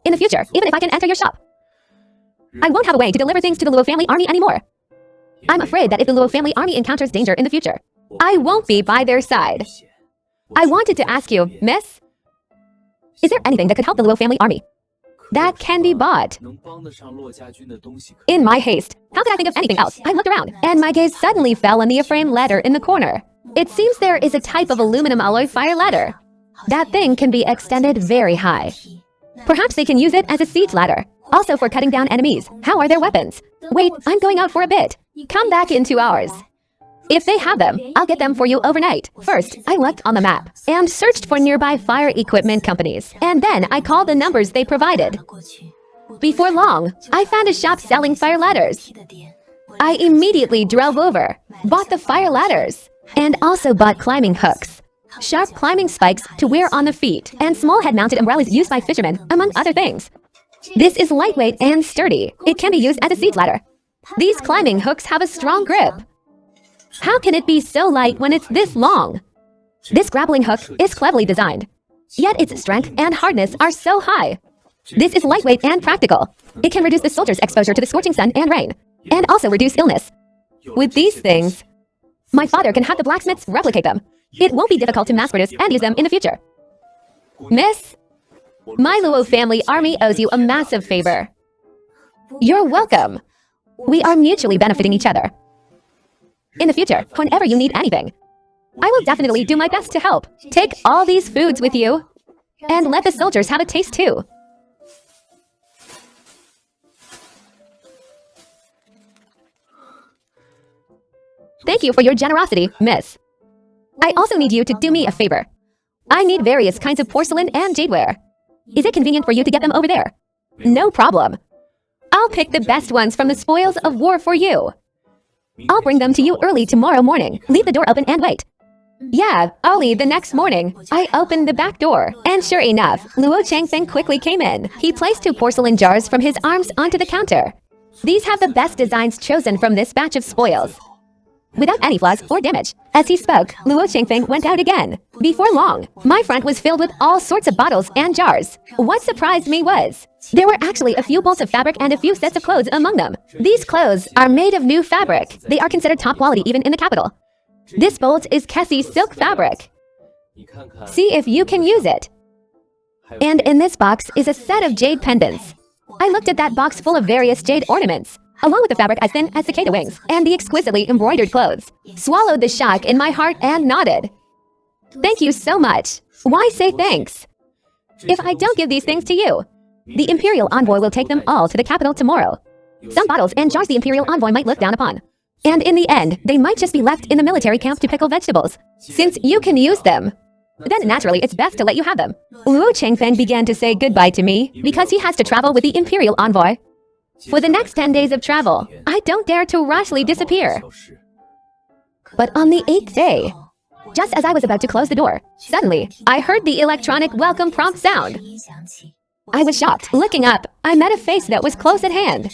In the future, even if I can enter your shop, I won't have a way to deliver things to the Luo family army anymore. I'm afraid that if the Luo family army encounters danger in the future, I won't be by their side. I wanted to ask you, miss, is there anything that could help the Luo family army that can be bought? In my haste, how could I think of anything else? I looked around, and my gaze suddenly fell on the A-frame ladder in the corner. It seems there is a type of aluminum alloy fire ladder. That thing can be extended very high. Perhaps they can use it as a siege ladder. Also for cutting down enemies. How are their weapons? Wait, I'm going out for a bit. Come back in 2 hours. If they have them, I'll get them for you overnight. First, I looked on the map and searched for nearby fire equipment companies. And then I called the numbers they provided. Before long, I found a shop selling fire ladders. I immediately drove over, bought the fire ladders, and also bought climbing hooks, sharp climbing spikes to wear on the feet, and small head-mounted umbrellas used by fishermen, among other things. This is lightweight and sturdy. It can be used as a siege ladder. These climbing hooks have a strong grip. How can it be so light when it's this long? This grappling hook is cleverly designed, yet its strength and hardness are so high. This is lightweight and practical. It can reduce the soldier's exposure to the scorching sun and rain, and also reduce illness. With these things, my father can have the blacksmiths replicate them. It won't be difficult to mass produce and use them in the future. Miss, my Luo family army owes you a massive favor. You're welcome. We are mutually benefiting each other. In the future, whenever you need anything, I will definitely do my best to help. Take all these foods with you, and let the soldiers have a taste too. Thank you for your generosity, miss. I also need you to do me a favor. I need various kinds of porcelain and jadeware. Is it convenient for you to get them over there? No problem. I'll pick the best ones from the spoils of war for you. I'll bring them to you early tomorrow morning. Leave the door open and wait. Yeah, early the next morning, I opened the back door, and sure enough, Luo Changfeng quickly came in. He placed 2 porcelain jars from his arms onto the counter. These have the best designs chosen from this batch of spoils, without any flaws or damage. As he spoke, Luo Changfeng went out again. Before long, my front was filled with all sorts of bottles and jars. What surprised me was, there were actually a few bolts of fabric and a few sets of clothes among them. These clothes are made of new fabric. They are considered top quality even in the capital. This bolt is Kessie silk fabric. See if you can use it. And in this box is a set of jade pendants. I looked at that box full of various jade ornaments, along with the fabric as thin as cicada wings, and the exquisitely embroidered clothes. Swallowed the shock in my heart and nodded. Thank you so much. Why say thanks? If I don't give these things to you, the Imperial Envoy will take them all to the capital tomorrow. Some bottles and jars the Imperial Envoy might look down upon. And in the end, they might just be left in the military camp to pickle vegetables. Since you can use them, then naturally it's best to let you have them. Luo Changfeng began to say goodbye to me because he has to travel with the Imperial Envoy. For the next 10 days of travel, I don't dare to rashly disappear. But on the 8th day, just as I was about to close the door, suddenly, I heard the electronic welcome prompt sound. I was shocked. Looking up, I met a face that was close at hand.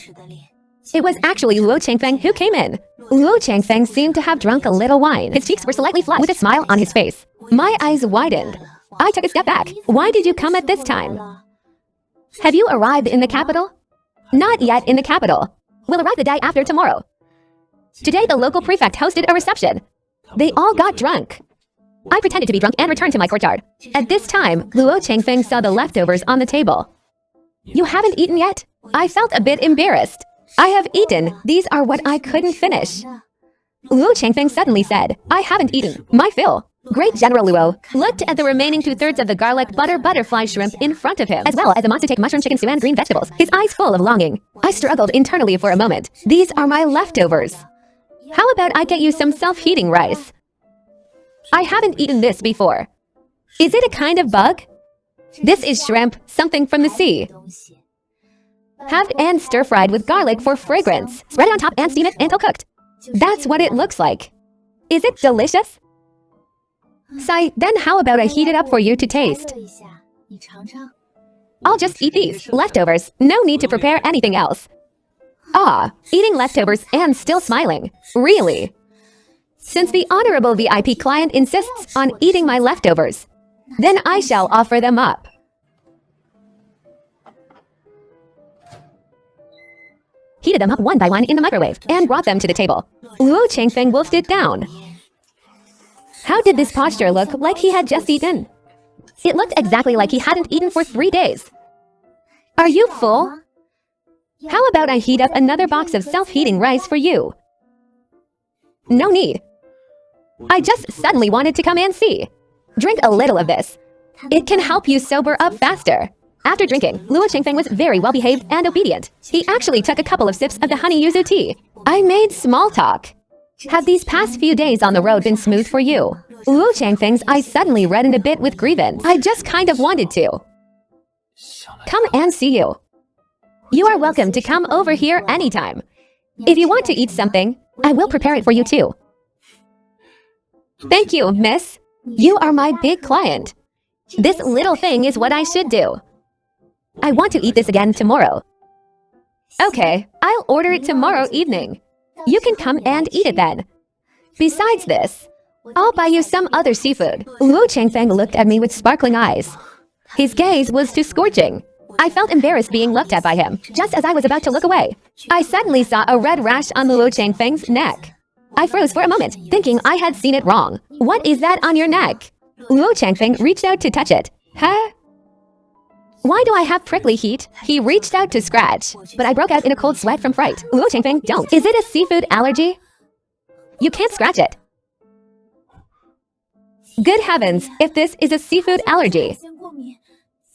It was actually Luo Changfeng who came in. Luo Changfeng seemed to have drunk a little wine. His cheeks were slightly flushed with a smile on his face. My eyes widened. I took a step back. Why did you come at this time? Have you arrived in the capital? Not yet in the capital. We'll arrive the day after tomorrow. Today the local prefect hosted a reception. They all got drunk. I pretended to be drunk and returned to my courtyard. At this time, Luo Changfeng saw the leftovers on the table. You haven't eaten yet? I felt a bit embarrassed. I have eaten. These are what I couldn't finish. Luo Changfeng suddenly said, I haven't eaten. My fill. Great General Luo looked at the remaining 2/3 of the garlic butter butterfly shrimp in front of him, as well as the monster-take mushroom chicken stew and green vegetables, his eyes full of longing. I struggled internally for a moment. These are my leftovers. How about I get you some self-heating rice? I haven't eaten this before. Is it a kind of bug? This is shrimp, something from the sea. Halved and stir-fried with garlic for fragrance. Spread it on top and steam it until cooked. That's what it looks like. Is it delicious? Sai, then how about I heat it up for you to taste? I'll just eat these. Leftovers. No need to prepare anything else. Ah, eating leftovers and still smiling. Really? Since the honorable VIP client insists on eating my leftovers, then I shall offer them up. Heated them up one by one in the microwave and brought them to the table. Luo Changfeng wolfed it down. How did this posture look like he had just eaten? It looked exactly like he hadn't eaten for 3 days. Are you full? How about I heat up another box of self-heating rice for you? No need. I just suddenly wanted to come and see. Drink a little of this. It can help you sober up faster. After drinking, Luo Changfeng was very well-behaved and obedient. He actually took a couple of sips of the honey yuzu tea. I made small talk. Have these past few days on the road been smooth for you? Luo Changfeng's eyes suddenly reddened a bit with grievance. I just kind of wanted to come and see you. You are welcome to come over here anytime. If you want to eat something, I will prepare it for you too. Thank you, miss. You are my big client. This little thing is what I should do. I want to eat this again tomorrow. Okay, I'll order it tomorrow evening. You can come and eat it then. Besides this, I'll buy you some other seafood. Luo Changfeng looked at me with sparkling eyes. His gaze was too scorching. I felt embarrassed being looked at by him. Just as I was about to look away, I suddenly saw a red rash on Luo Changfeng's neck. I froze for a moment, thinking I had seen it wrong. What is that on your neck? Luo Changfeng reached out to touch it. Huh? Why do I have prickly heat? He reached out to scratch, but I broke out in a cold sweat from fright. Luo Changfeng, don't. Is it a seafood allergy? You can't scratch it. Good heavens, if this is a seafood allergy.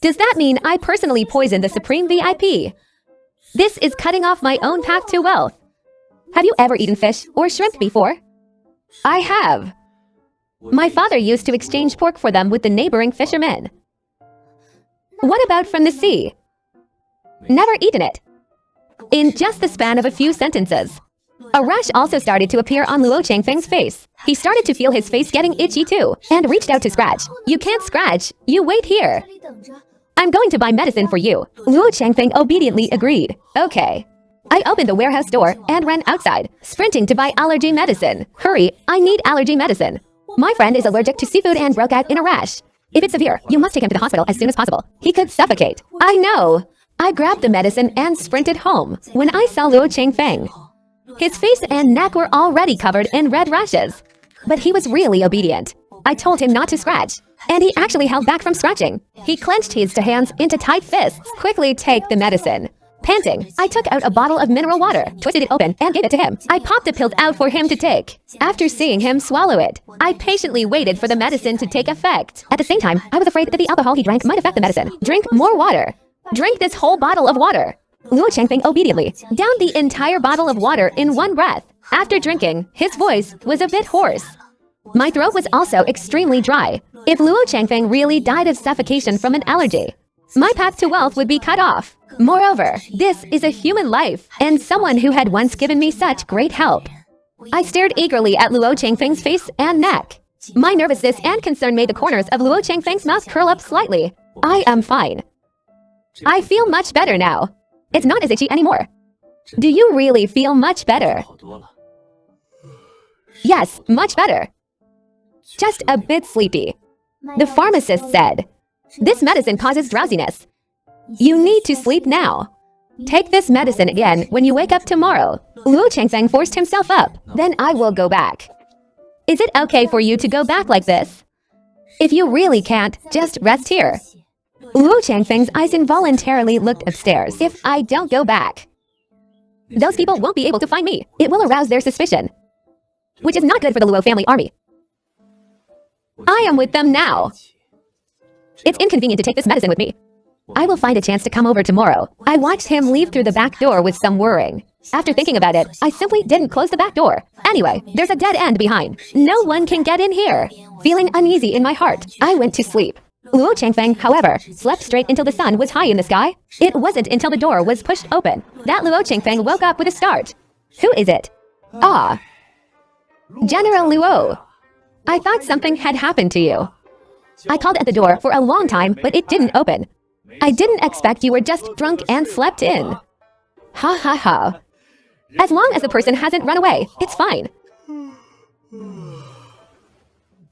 Does that mean I personally poisoned the Supreme VIP? This is cutting off my own path to wealth. Have you ever eaten fish or shrimp before? I have. My father used to exchange pork for them with the neighboring fishermen. What about from the sea? Never eaten it. In just the span of a few sentences, a rash also started to appear on Luo Changfeng's face. He started to feel his face getting itchy too, and reached out to scratch. You can't scratch. You wait here. I'm going to buy medicine for you. Luo Changfeng obediently agreed. Okay. I opened the warehouse door and ran outside, sprinting to buy allergy medicine. Hurry, I need allergy medicine. My friend is allergic to seafood and broke out in a rash. If it's severe, you must take him to the hospital as soon as possible. He could suffocate. I know. I grabbed the medicine and sprinted home when I saw Luo Changfeng. His face and neck were already covered in red rashes. But he was really obedient. I told him not to scratch, and he actually held back from scratching. He clenched his hands into tight fists. Quickly take the medicine. Panting, I took out a bottle of mineral water, twisted it open, and gave it to him. I popped the pill out for him to take. After seeing him swallow it, I patiently waited for the medicine to take effect. At the same time, I was afraid that the alcohol he drank might affect the medicine. Drink more water. Drink this whole bottle of water. Luo Changfeng obediently downed the entire bottle of water in one breath. After drinking, his voice was a bit hoarse. My throat was also extremely dry. If Luo Changfeng really died of suffocation from an allergy, my path to wealth would be cut off. Moreover, this is a human life, and someone who had once given me such great help. I stared eagerly at Luo Changfeng's face and neck. My nervousness and concern made the corners of Luo Changfeng's mouth curl up slightly. I am fine. I feel much better now. It's not as itchy anymore. Do you really feel much better? Yes, much better. Just a bit sleepy. The pharmacist said, this medicine causes drowsiness. You need to sleep now. Take this medicine again when you wake up tomorrow. Luo Changfeng forced himself up. Then I will go back. Is it okay for you to go back like this? If you really can't, just rest here. Luo Changfeng's eyes involuntarily looked upstairs. If I don't go back, those people won't be able to find me. It will arouse their suspicion, which is not good for the Luo family army. I am with them now. It's inconvenient to take this medicine with me. I will find a chance to come over tomorrow. I watched him leave through the back door with some worrying. After thinking about it, I simply didn't close the back door. Anyway, there's a dead end behind. No one can get in here. Feeling uneasy in my heart, I went to sleep. Luo Changfeng, however, slept straight until the sun was high in the sky. It wasn't until the door was pushed open that Luo Changfeng woke up with a start. Who is it? Ah. General Luo. I thought something had happened to you. I called at the door for a long time, but it didn't open. I didn't expect you were just drunk and slept in. Ha ha ha. As long as the person hasn't run away, it's fine.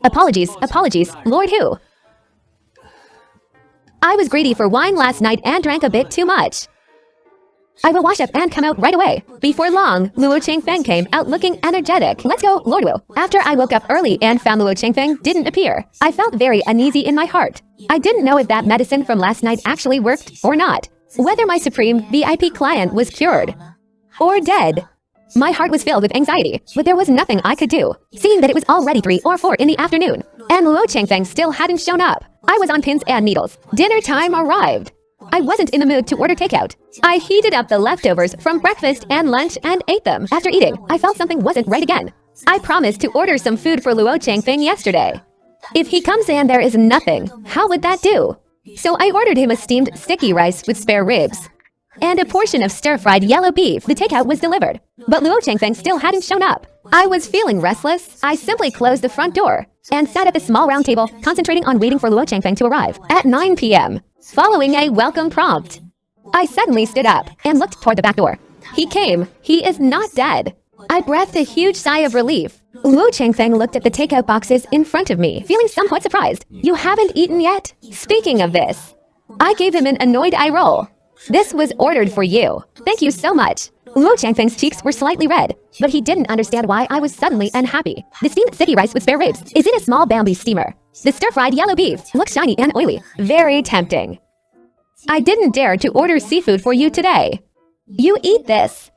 Apologies, Lord Hu. I was greedy for wine last night and drank a bit too much. I will wash up and come out right away. Before long, Luo Changfeng came out looking energetic. Let's go, Lord Wu. After I woke up early and found Luo Changfeng didn't appear, I felt very uneasy in my heart. I didn't know if that medicine from last night actually worked or not. Whether my supreme VIP client was cured or dead. My heart was filled with anxiety, but there was nothing I could do, seeing that it was already 3 or 4 in the afternoon, and Luo Changfeng still hadn't shown up. I was on pins and needles. Dinner time arrived. I wasn't in the mood to order takeout. I heated up the leftovers from breakfast and lunch and ate them. After eating, I felt something wasn't right again. I promised to order some food for Luo Changfeng yesterday. If he comes and there is nothing, how would that do? So I ordered him a steamed sticky rice with spare ribs and a portion of stir-fried yellow beef. The takeout was delivered, but Luo Changfeng still hadn't shown up. I was feeling restless. I simply closed the front door and sat at the small round table, concentrating on waiting for Luo Changfeng to arrive. At 9 p.m., following a welcome prompt, I suddenly stood up and looked toward the back door. He came. He is not dead. I breathed a huge sigh of relief. Luo Changfeng looked at the takeout boxes in front of me, feeling somewhat surprised. You haven't eaten yet? Speaking of this, I gave him an annoyed eye roll. This was ordered for you. Thank you so much. Luo Changfeng's cheeks were slightly red, but he didn't understand why I was suddenly unhappy. The steamed sticky rice with spare ribs is in a small bamboo steamer. The stir-fried yellow beef looks shiny and oily. Very tempting. I didn't dare to order seafood for you today. You eat this.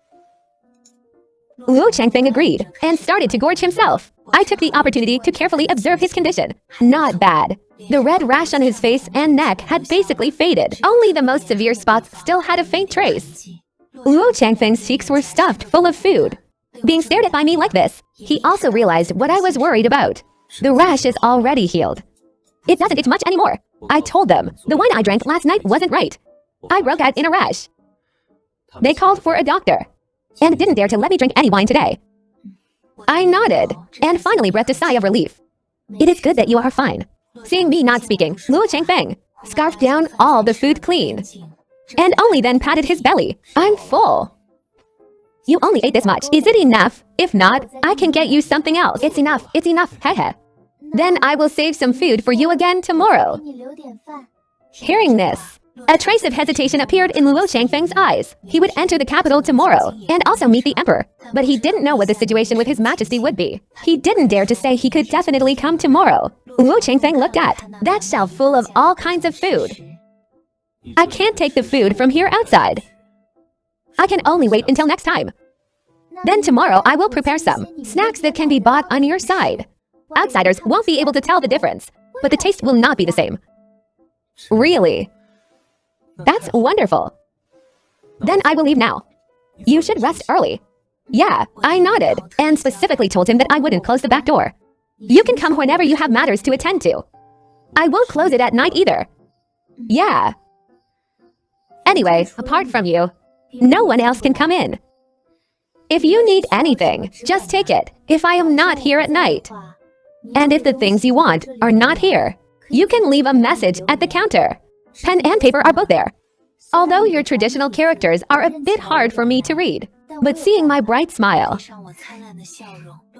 Luo Changfeng agreed and started to gorge himself. I took the opportunity to carefully observe his condition. Not bad. The red rash on his face and neck had basically faded. Only the most severe spots still had a faint trace. Luo Changfeng's cheeks were stuffed full of food. Being stared at by me like this, he also realized what I was worried about. The rash is already healed. It doesn't itch much anymore. I told them the wine I drank last night wasn't right. I broke out in a rash. They called for a doctor and didn't dare to let me drink any wine today. I nodded and finally breathed a sigh of relief. It is good that you are fine. Seeing me not speaking, Luo Changfeng scarfed down all the food clean and only then patted his belly. I'm full. You only ate this much. Is it enough? If not, I can get you something else. It's enough. It's enough. Hehe. Then I will save some food for you again tomorrow. Hearing this, a trace of hesitation appeared in Luo Changfeng's eyes. He would enter the capital tomorrow and also meet the emperor, but he didn't know what the situation with his majesty would be. He didn't dare to say he could definitely come tomorrow. Luo Changfeng looked at that shelf full of all kinds of food. I can't take the food from here outside. I can only wait until next time. Then tomorrow I will prepare some snacks that can be bought on your side. Outsiders won't be able to tell the difference, but the taste will not be the same. Really? That's wonderful. Then I will leave now. You should rest early. Yeah, I nodded and specifically told him that I wouldn't close the back door. You can come whenever you have matters to attend to. I won't close it at night either. Yeah. Anyway, apart from you, no one else can come in. If you need anything, just take it if I am not here at night. And if the things you want are not here, you can leave a message at the counter. Pen and paper are both there. Although your traditional characters are a bit hard for me to read, but seeing my bright smile,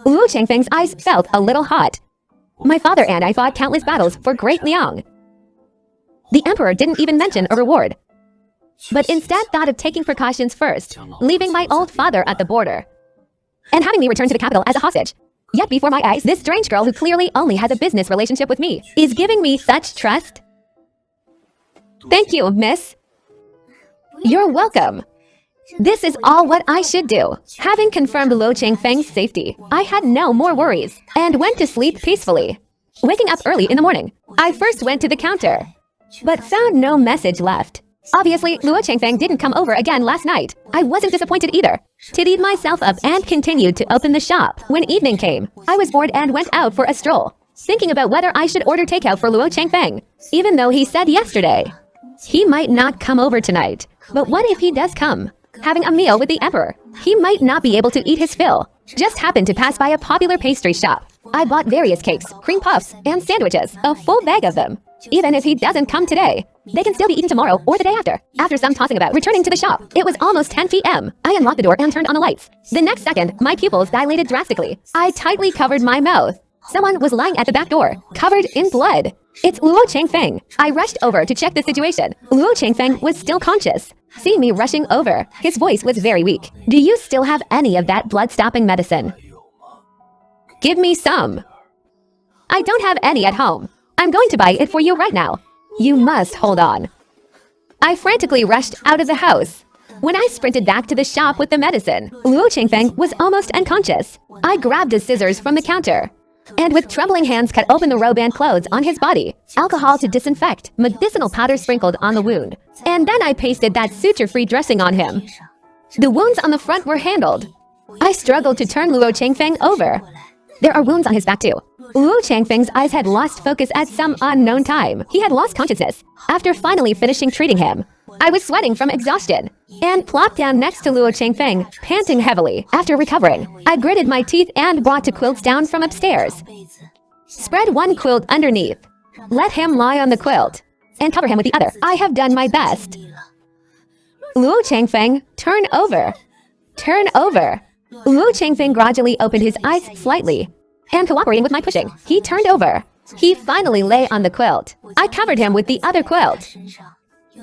Luo Changfeng's eyes felt a little hot. My father and I fought countless battles for Great Liang. The emperor didn't even mention a reward, but instead thought of taking precautions first, leaving my old father at the border, and having me return to the capital as a hostage. Yet before my eyes, this strange girl who clearly only has a business relationship with me is giving me such trust. Thank you, miss. You're welcome. This is all what I should do. Having confirmed Luo Changfeng's safety, I had no more worries and went to sleep peacefully. Waking up early in the morning, I first went to the counter, but found no message left. Obviously, Luo Changfeng didn't come over again last night. I wasn't disappointed either. Tiddied myself up and continued to open the shop. When evening came, I was bored and went out for a stroll, thinking about whether I should order takeout for Luo Changfeng, even though he said yesterday he might not come over tonight. But what if he does come? Having a meal with the emperor, he might not be able to eat his fill. Just happened to pass by a popular pastry shop. I bought various cakes, cream puffs, and sandwiches, a full bag of them. Even if he doesn't come today, they can still be eaten tomorrow or the day after. After some tossing about, returning to the shop, it was almost 10 p.m. I unlocked the door and turned on the lights. The next second, my pupils dilated drastically. I tightly covered my mouth. Someone was lying at the back door, covered in blood. It's Luo Changfeng. I rushed over to check the situation. Luo Changfeng was still conscious. Seeing me rushing over, his voice was very weak. Do you still have any of that blood-stopping medicine? Give me some. I don't have any at home. I'm going to buy it for you right now. You must hold on. I frantically rushed out of the house. When I sprinted back to the shop with the medicine, Luo Changfeng was almost unconscious. I grabbed the scissors from the counter and with trembling hands cut open the robe and clothes on his body. Alcohol to disinfect, medicinal powder sprinkled on the wound. And then I pasted that suture-free dressing on him. The wounds on the front were handled. I struggled to turn Luo Changfeng over. There are wounds on his back too. Luo Changfeng's eyes had lost focus at some unknown time. He had lost consciousness. After finally finishing treating him, I was sweating from exhaustion and plopped down next to Luo Changfeng, panting heavily. After recovering, I gritted my teeth and brought two quilts down from upstairs. Spread one quilt underneath. Let him lie on the quilt and cover him with the other. I have done my best. Luo Changfeng, turn over. Turn over. Luo Changfeng gradually opened his eyes slightly and cooperating with my pushing, he turned over. He finally lay on the quilt. I covered him with the other quilt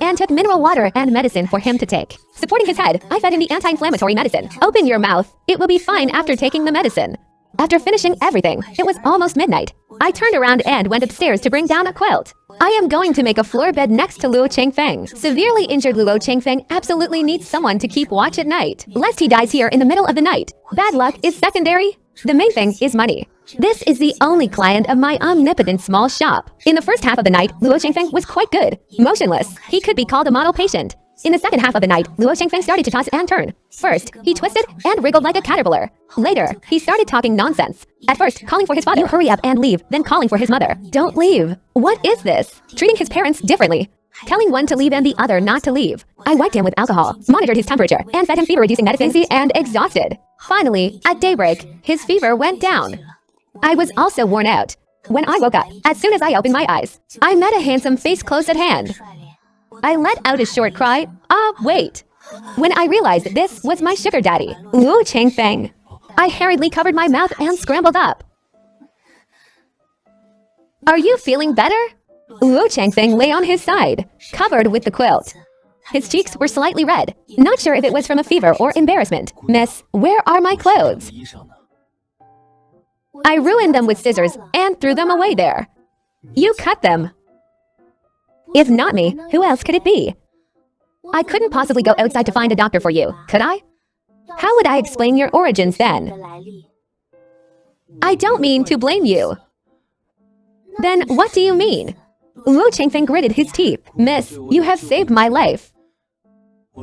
and took mineral water and medicine for him to take. Supporting his head, I fed him the anti-inflammatory medicine. Open your mouth. It will be fine after taking the medicine. After finishing everything, it was almost midnight. I turned around and went upstairs to bring down a quilt. I am going to make a floor bed next to Luo Changfeng. Severely injured Luo Changfeng absolutely needs someone to keep watch at night, lest he dies here in the middle of the night. Bad luck is secondary. The main thing is money. This is the only client of my omnipotent small shop. In the first half of the night, Luo Changfeng was quite good. Motionless, he could be called a model patient. In the second half of the night, Luo Chengfeng started to toss and turn. First, he twisted and wriggled like a caterpillar. Later, he started talking nonsense. At first, calling for his father. You hurry up and leave, then calling for his mother. Don't leave. What is this? Treating his parents differently. Telling one to leave and the other not to leave. I wiped him with alcohol, monitored his temperature, and fed him fever-reducing medicine and exhausted. Finally, at daybreak, his fever went down. I was also worn out. When I woke up, as soon as I opened my eyes, I met a handsome face close at hand. I let out a short cry, wait. When I realized this was my sugar daddy, Luo Chengfeng. I hurriedly covered my mouth and scrambled up. Are you feeling better? Luo Chengfeng lay on his side, covered with the quilt. His cheeks were slightly red. Not sure if it was from a fever or embarrassment. Miss, where are my clothes? I ruined them with scissors and threw them away there. You cut them. If not me, who else could it be? I couldn't possibly go outside to find a doctor for you, could I? How would I explain your origins then? I don't mean to blame you. Then what do you mean? Luo Chengfeng gritted his teeth. Miss, you have saved my life.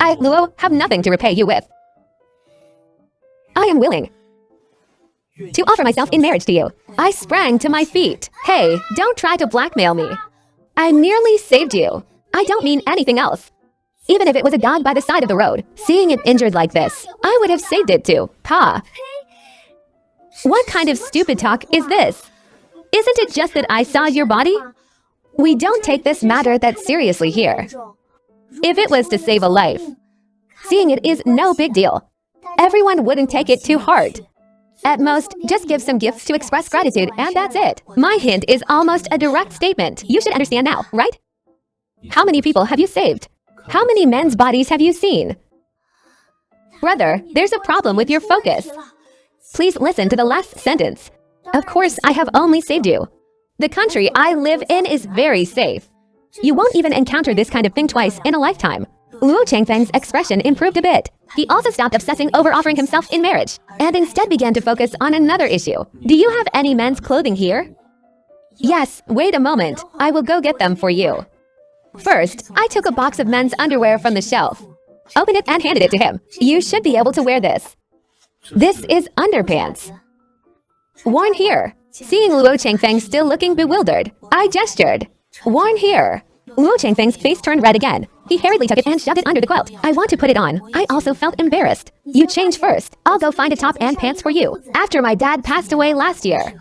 I, Luo, have nothing to repay you with. I am willing to offer myself in marriage to you. I sprang to my feet. Hey, don't try to blackmail me. I nearly saved you. I don't mean anything else. Even if it was a dog by the side of the road, seeing it injured like this, I would have saved it too. Pa. What kind of stupid talk is this? Isn't it just that I saw your body? We don't take this matter that seriously here. If it was to save a life, seeing it is no big deal. Everyone wouldn't take it too hard. At most, just give some gifts to express gratitude, and that's it. My hint is almost a direct statement. You should understand now, right? How many people have you saved? How many men's bodies have you seen? Brother, there's a problem with your focus. Please listen to the last sentence. Of course, I have only saved you. The country I live in is very safe. You won't even encounter this kind of thing twice in a lifetime. Luo Chengfeng's expression improved a bit. He also stopped obsessing over offering himself in marriage, and instead began to focus on another issue. Do you have any men's clothing here? Yes, wait a moment. I will go get them for you. First, I took a box of men's underwear from the shelf, opened it and handed it to him. You should be able to wear this. This is underpants. Worn here. Seeing Luo Chengfeng still looking bewildered, I gestured. Worn here. Luo Chengfeng's face turned red again. He hurriedly took it and shoved it under the quilt. I want to put it on. I also felt embarrassed. You change first. I'll go find a top and pants for you. After my dad passed away last year,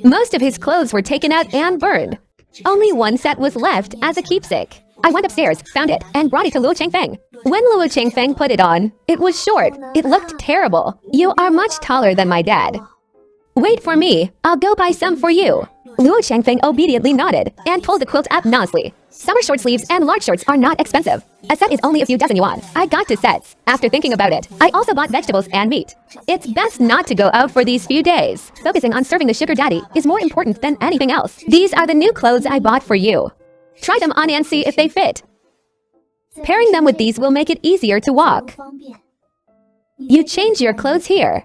most of his clothes were taken out and burned. Only one set was left as a keepsake. I went upstairs, found it, and brought it to Luo Chengfeng. When Luo Chengfeng put it on, it was short. It looked terrible. You are much taller than my dad. Wait for me. I'll go buy some for you. Luo Chengfeng obediently nodded and pulled the quilt up nicely. Summer short sleeves and large shorts are not expensive. A set is only a few dozen yuan. I got 2 sets. After thinking about it, I also bought vegetables and meat. It's best not to go out for these few days. Focusing on serving the sugar daddy is more important than anything else. These are the new clothes I bought for you. Try them on and see if they fit. Pairing them with these will make it easier to walk. You change your clothes here.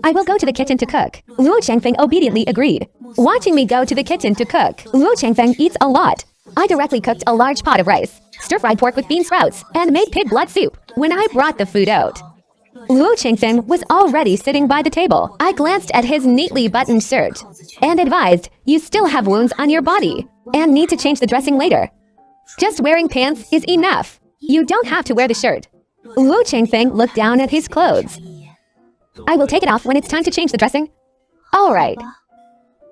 I will go to the kitchen to cook. Luo Chengfeng obediently agreed. Watching me go to the kitchen to cook, Luo Chengfeng eats a lot. I directly cooked a large pot of rice, stir-fried pork with bean sprouts, and made pig blood soup. When I brought the food out, Luo Chengfeng was already sitting by the table. I glanced at his neatly buttoned shirt and advised, you still have wounds on your body and need to change the dressing later. Just wearing pants is enough. You don't have to wear the shirt. Luo Chengfeng looked down at his clothes. I will take it off when it's time to change the dressing. All right.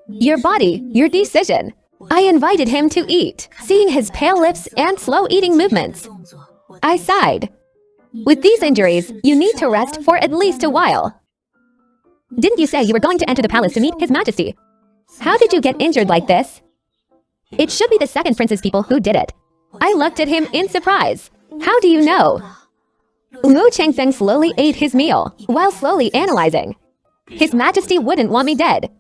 Your body, your decision. I invited him to eat, seeing his pale lips and slow eating movements. I sighed. With these injuries, you need to rest for at least a while. Didn't you say you were going to enter the palace to meet His Majesty? How did you get injured like this? It should be the second prince's people who did it. I looked at him in surprise. How do you know? Luo Chengfeng slowly ate his meal, while slowly analyzing. His Majesty wouldn't want me dead.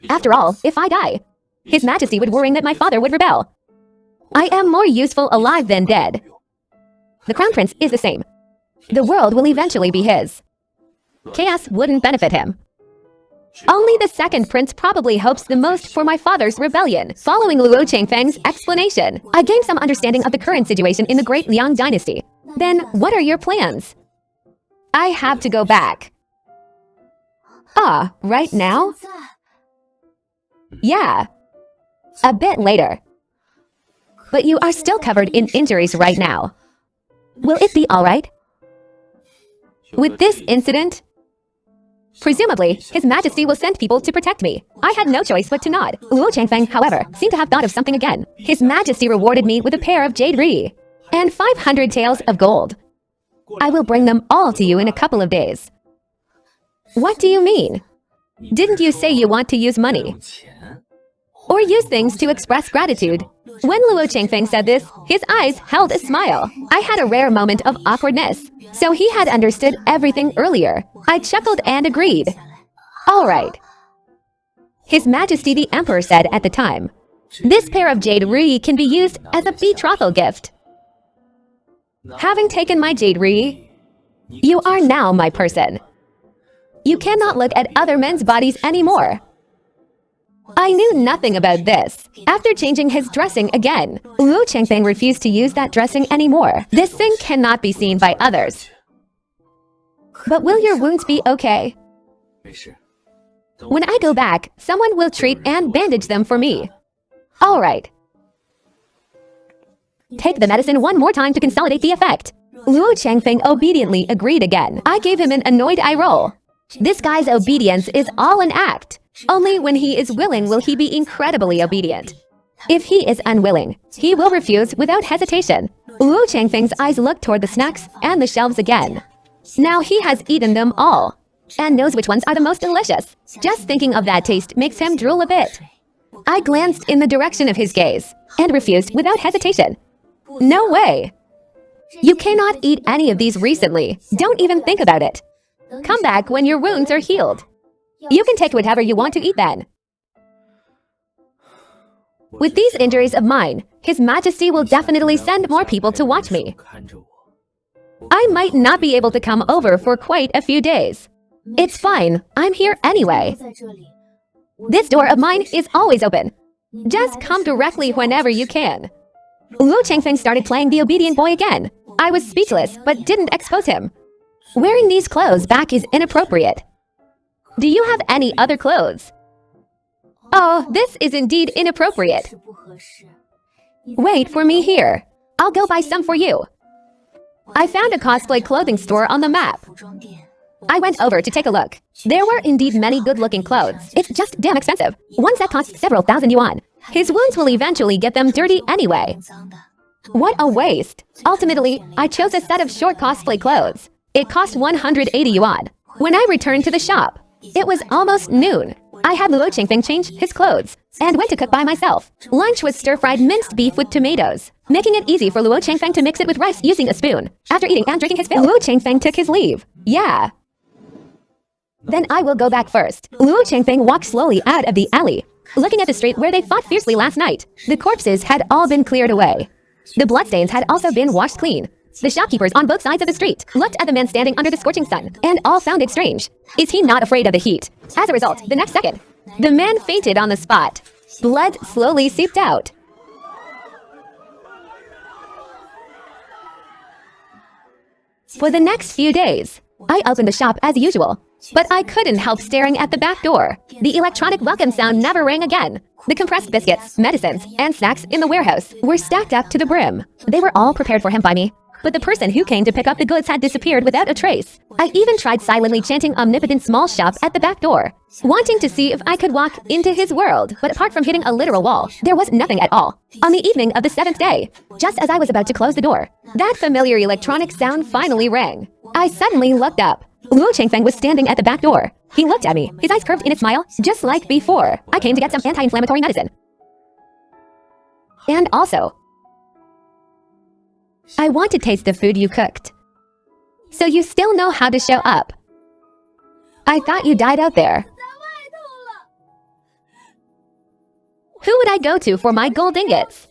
After all, if I die, His Majesty would worry that my father would rebel. I am more useful alive than dead. The Crown Prince is the same. The world will eventually be his. Chaos wouldn't benefit him. Only the second prince probably hopes the most for my father's rebellion. Following Luo Changfeng's explanation, I gained some understanding of the current situation in the Great Liang dynasty. Then, what are your plans? I have to go back. Ah, right now? Yeah. A bit later. But you are still covered in injuries right now. Will it be alright? With this incident? Presumably, His Majesty will send people to protect me. I had no choice but to nod. Luo Changfeng, however, seemed to have thought of something again. His Majesty rewarded me with a pair of jade ri and 500 taels of gold. I will bring them all to you in a couple of days. What do you mean? Didn't you say you want to use money? Or use things to express gratitude? When Luo Changfeng said this, his eyes held a smile. I had a rare moment of awkwardness. So he had understood everything earlier. I chuckled and agreed. All right. His Majesty the Emperor said at the time, this pair of jade ri can be used as a betrothal gift. Having taken my jade ri, you are now my person. You cannot look at other men's bodies anymore. I knew nothing about this. After changing his dressing again, Luo Changfeng refused to use that dressing anymore. This thing cannot be seen by others. But will your wounds be okay? When I go back, someone will treat and bandage them for me. All right. Take the medicine one more time to consolidate the effect. Luo Changfeng obediently agreed again. I gave him an annoyed eye roll. This guy's obedience is all an act. Only when he is willing will he be incredibly obedient. If he is unwilling, he will refuse without hesitation. Luo Changfeng's eyes looked toward the snacks and the shelves again. Now he has eaten them all, and knows which ones are the most delicious. Just thinking of that taste makes him drool a bit. I glanced in the direction of his gaze, and refused without hesitation. No way! You cannot eat any of these recently. Don't even think about it. Come back when your wounds are healed. You can take whatever you want to eat then. With these injuries of mine, His Majesty will definitely send more people to watch me. I might not be able to come over for quite a few days. It's fine, I'm here anyway. This door of mine is always open. Just come directly whenever you can. Luo Changfeng started playing the obedient boy again. I was speechless, but didn't expose him. Wearing these clothes back is inappropriate. Do you have any other clothes? Oh, this is indeed inappropriate. Wait for me here. I'll go buy some for you. I found a cosplay clothing store on the map. I went over to take a look. There were indeed many good-looking clothes. It's just damn expensive. One set costs several thousand yuan. His wounds will eventually get them dirty anyway. What a waste. Ultimately, I chose a set of short cosplay clothes. It cost 180 yuan. When I returned to the shop, it was almost noon. I had Luo Changfeng change his clothes and went to cook by myself. Lunch was stir-fried minced beef with tomatoes, making it easy for Luo Changfeng to mix it with rice using a spoon. After eating and drinking his fill, Luo Changfeng took his leave. Yeah. Then I will go back first. Luo Changfeng walked slowly out of the alley, looking at the street where they fought fiercely last night. The corpses had all been cleared away. The bloodstains had also been washed clean. The shopkeepers on both sides of the street looked at the man standing under the scorching sun, and all found it strange. Is he not afraid of the heat? As a result, the next second, the man fainted on the spot. Blood slowly seeped out. For the next few days, I opened the shop as usual, but I couldn't help staring at the back door. The electronic welcome sound never rang again. The compressed biscuits, medicines, and snacks in the warehouse were stacked up to the brim. They were all prepared for him by me. But the person who came to pick up the goods had disappeared without a trace. I even tried silently chanting omnipotent small shop at the back door, wanting to see if I could walk into his world, but apart from hitting a literal wall, there was nothing at all. On the evening of the 7th day, just as I was about to close the door, that familiar electronic sound finally rang. I suddenly looked up. Luo Changfeng was standing at the back door. He looked at me, his eyes curved in a smile, just like before. I came to get some anti-inflammatory medicine. And also, I want to taste the food you cooked. So you still know how to show up. I thought you died out there. Who would I go to for my gold ingots?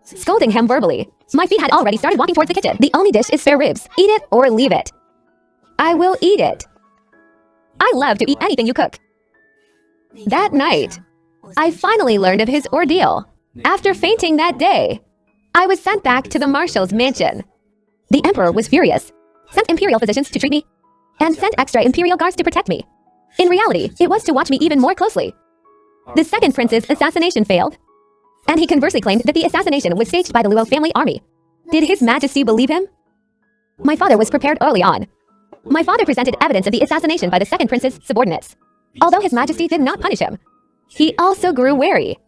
Scolding him verbally, my feet had already started walking towards the kitchen. The only dish is spare ribs. Eat it or leave it. I will eat it. I love to eat anything you cook. That night, I finally learned of his ordeal. After fainting that day, I was sent back to the marshal's mansion. The emperor was furious, sent imperial physicians to treat me, and sent extra imperial guards to protect me. In reality, it was to watch me even more closely. The second prince's assassination failed, and he conversely claimed that the assassination was staged by the Luo family army. Did His Majesty believe him? My father was prepared early on. My father presented evidence of the assassination by the second prince's subordinates. Although His Majesty did not punish him, he also grew wary.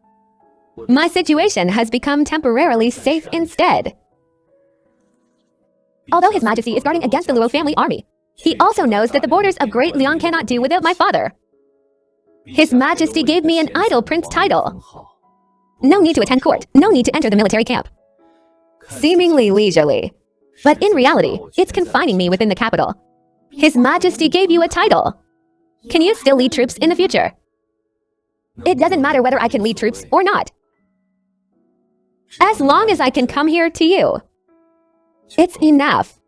My situation has become temporarily safe instead. Although His Majesty is guarding against the Luo family army, he also knows that the borders of Great Liang cannot do without my father. His Majesty gave me an idle prince title. No need to attend court, no need to enter the military camp. Seemingly leisurely, but in reality, it's confining me within the capital. His Majesty gave you a title. Can you still lead troops in the future? It doesn't matter whether I can lead troops or not. As long as I can come here to you, it's enough.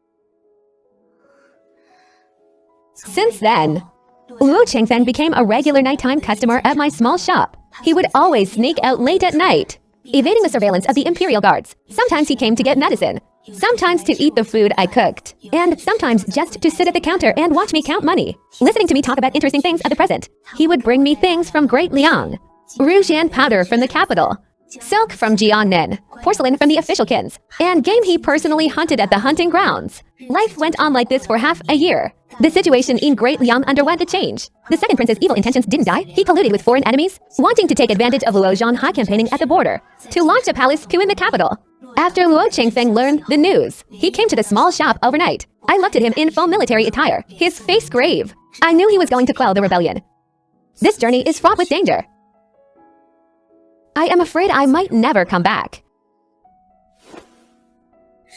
Since then, Luo Chengfeng became a regular nighttime customer at my small shop. He would always sneak out late at night, evading the surveillance of the imperial guards. Sometimes he came to get medicine, sometimes to eat the food I cooked, and sometimes just to sit at the counter and watch me count money, listening to me talk about interesting things of the present. He would bring me things from Great Liang, rouge and powder from the capital, silk from Jiangnan, porcelain from the official kins, and game he personally hunted at the hunting grounds. Life went on like this for half a year. The situation in Great Liang underwent a change. The second prince's evil intentions didn't die. He colluded with foreign enemies, wanting to take advantage of Luo Zhanghai campaigning at the border, to launch a palace coup in the capital. After Luo Chengfeng learned the news, he came to the small shop overnight. I looked at him in full military attire, his face grave. I knew he was going to quell the rebellion. This journey is fraught with danger. I am afraid I might never come back.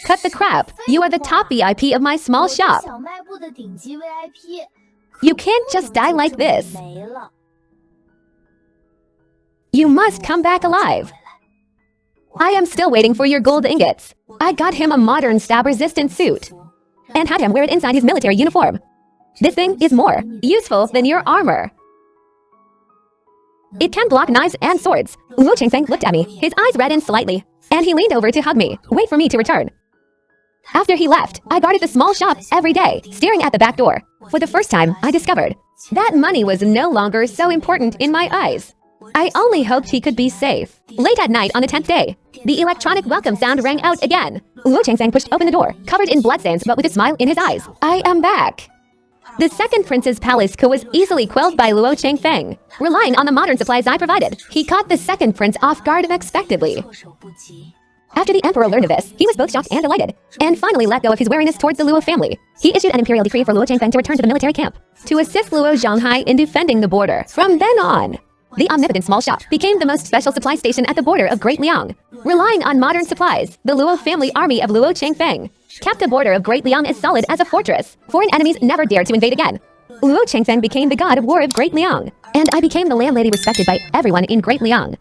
Cut the crap. You are the top VIP of my small shop. You can't just die like this. You must come back alive. I am still waiting for your gold ingots. I got him a modern stab-resistant suit and had him wear it inside his military uniform. This thing is more useful than your armor. It can block knives and swords. Luo Chengfeng looked at me, his eyes reddened slightly, and he leaned over to hug me, wait for me to return. After he left, I guarded the small shop every day, staring at the back door. For the first time, I discovered that money was no longer so important in my eyes. I only hoped he could be safe. Late at night on the 10th day, the electronic welcome sound rang out again. Luo Chengfeng pushed open the door, covered in bloodstains but with a smile in his eyes. I am back. The second prince's palace coup was easily quelled by Luo Chengfeng. Relying on the modern supplies I provided, he caught the second prince off guard unexpectedly. After the emperor learned of this, he was both shocked and delighted, and finally let go of his wariness towards the Luo family. He issued an imperial decree for Luo Chengfeng to return to the military camp, to assist Luo Zhanghai in defending the border. From then on, the omnipotent small shop became the most special supply station at the border of Great Liang. Relying on modern supplies, the Luo family army of Luo Chengfeng kept the border of Great Liang as solid as a fortress. Foreign enemies never dared to invade again. Luo Chengfeng became the god of war of Great Liang, and I became the landlady respected by everyone in Great Liang.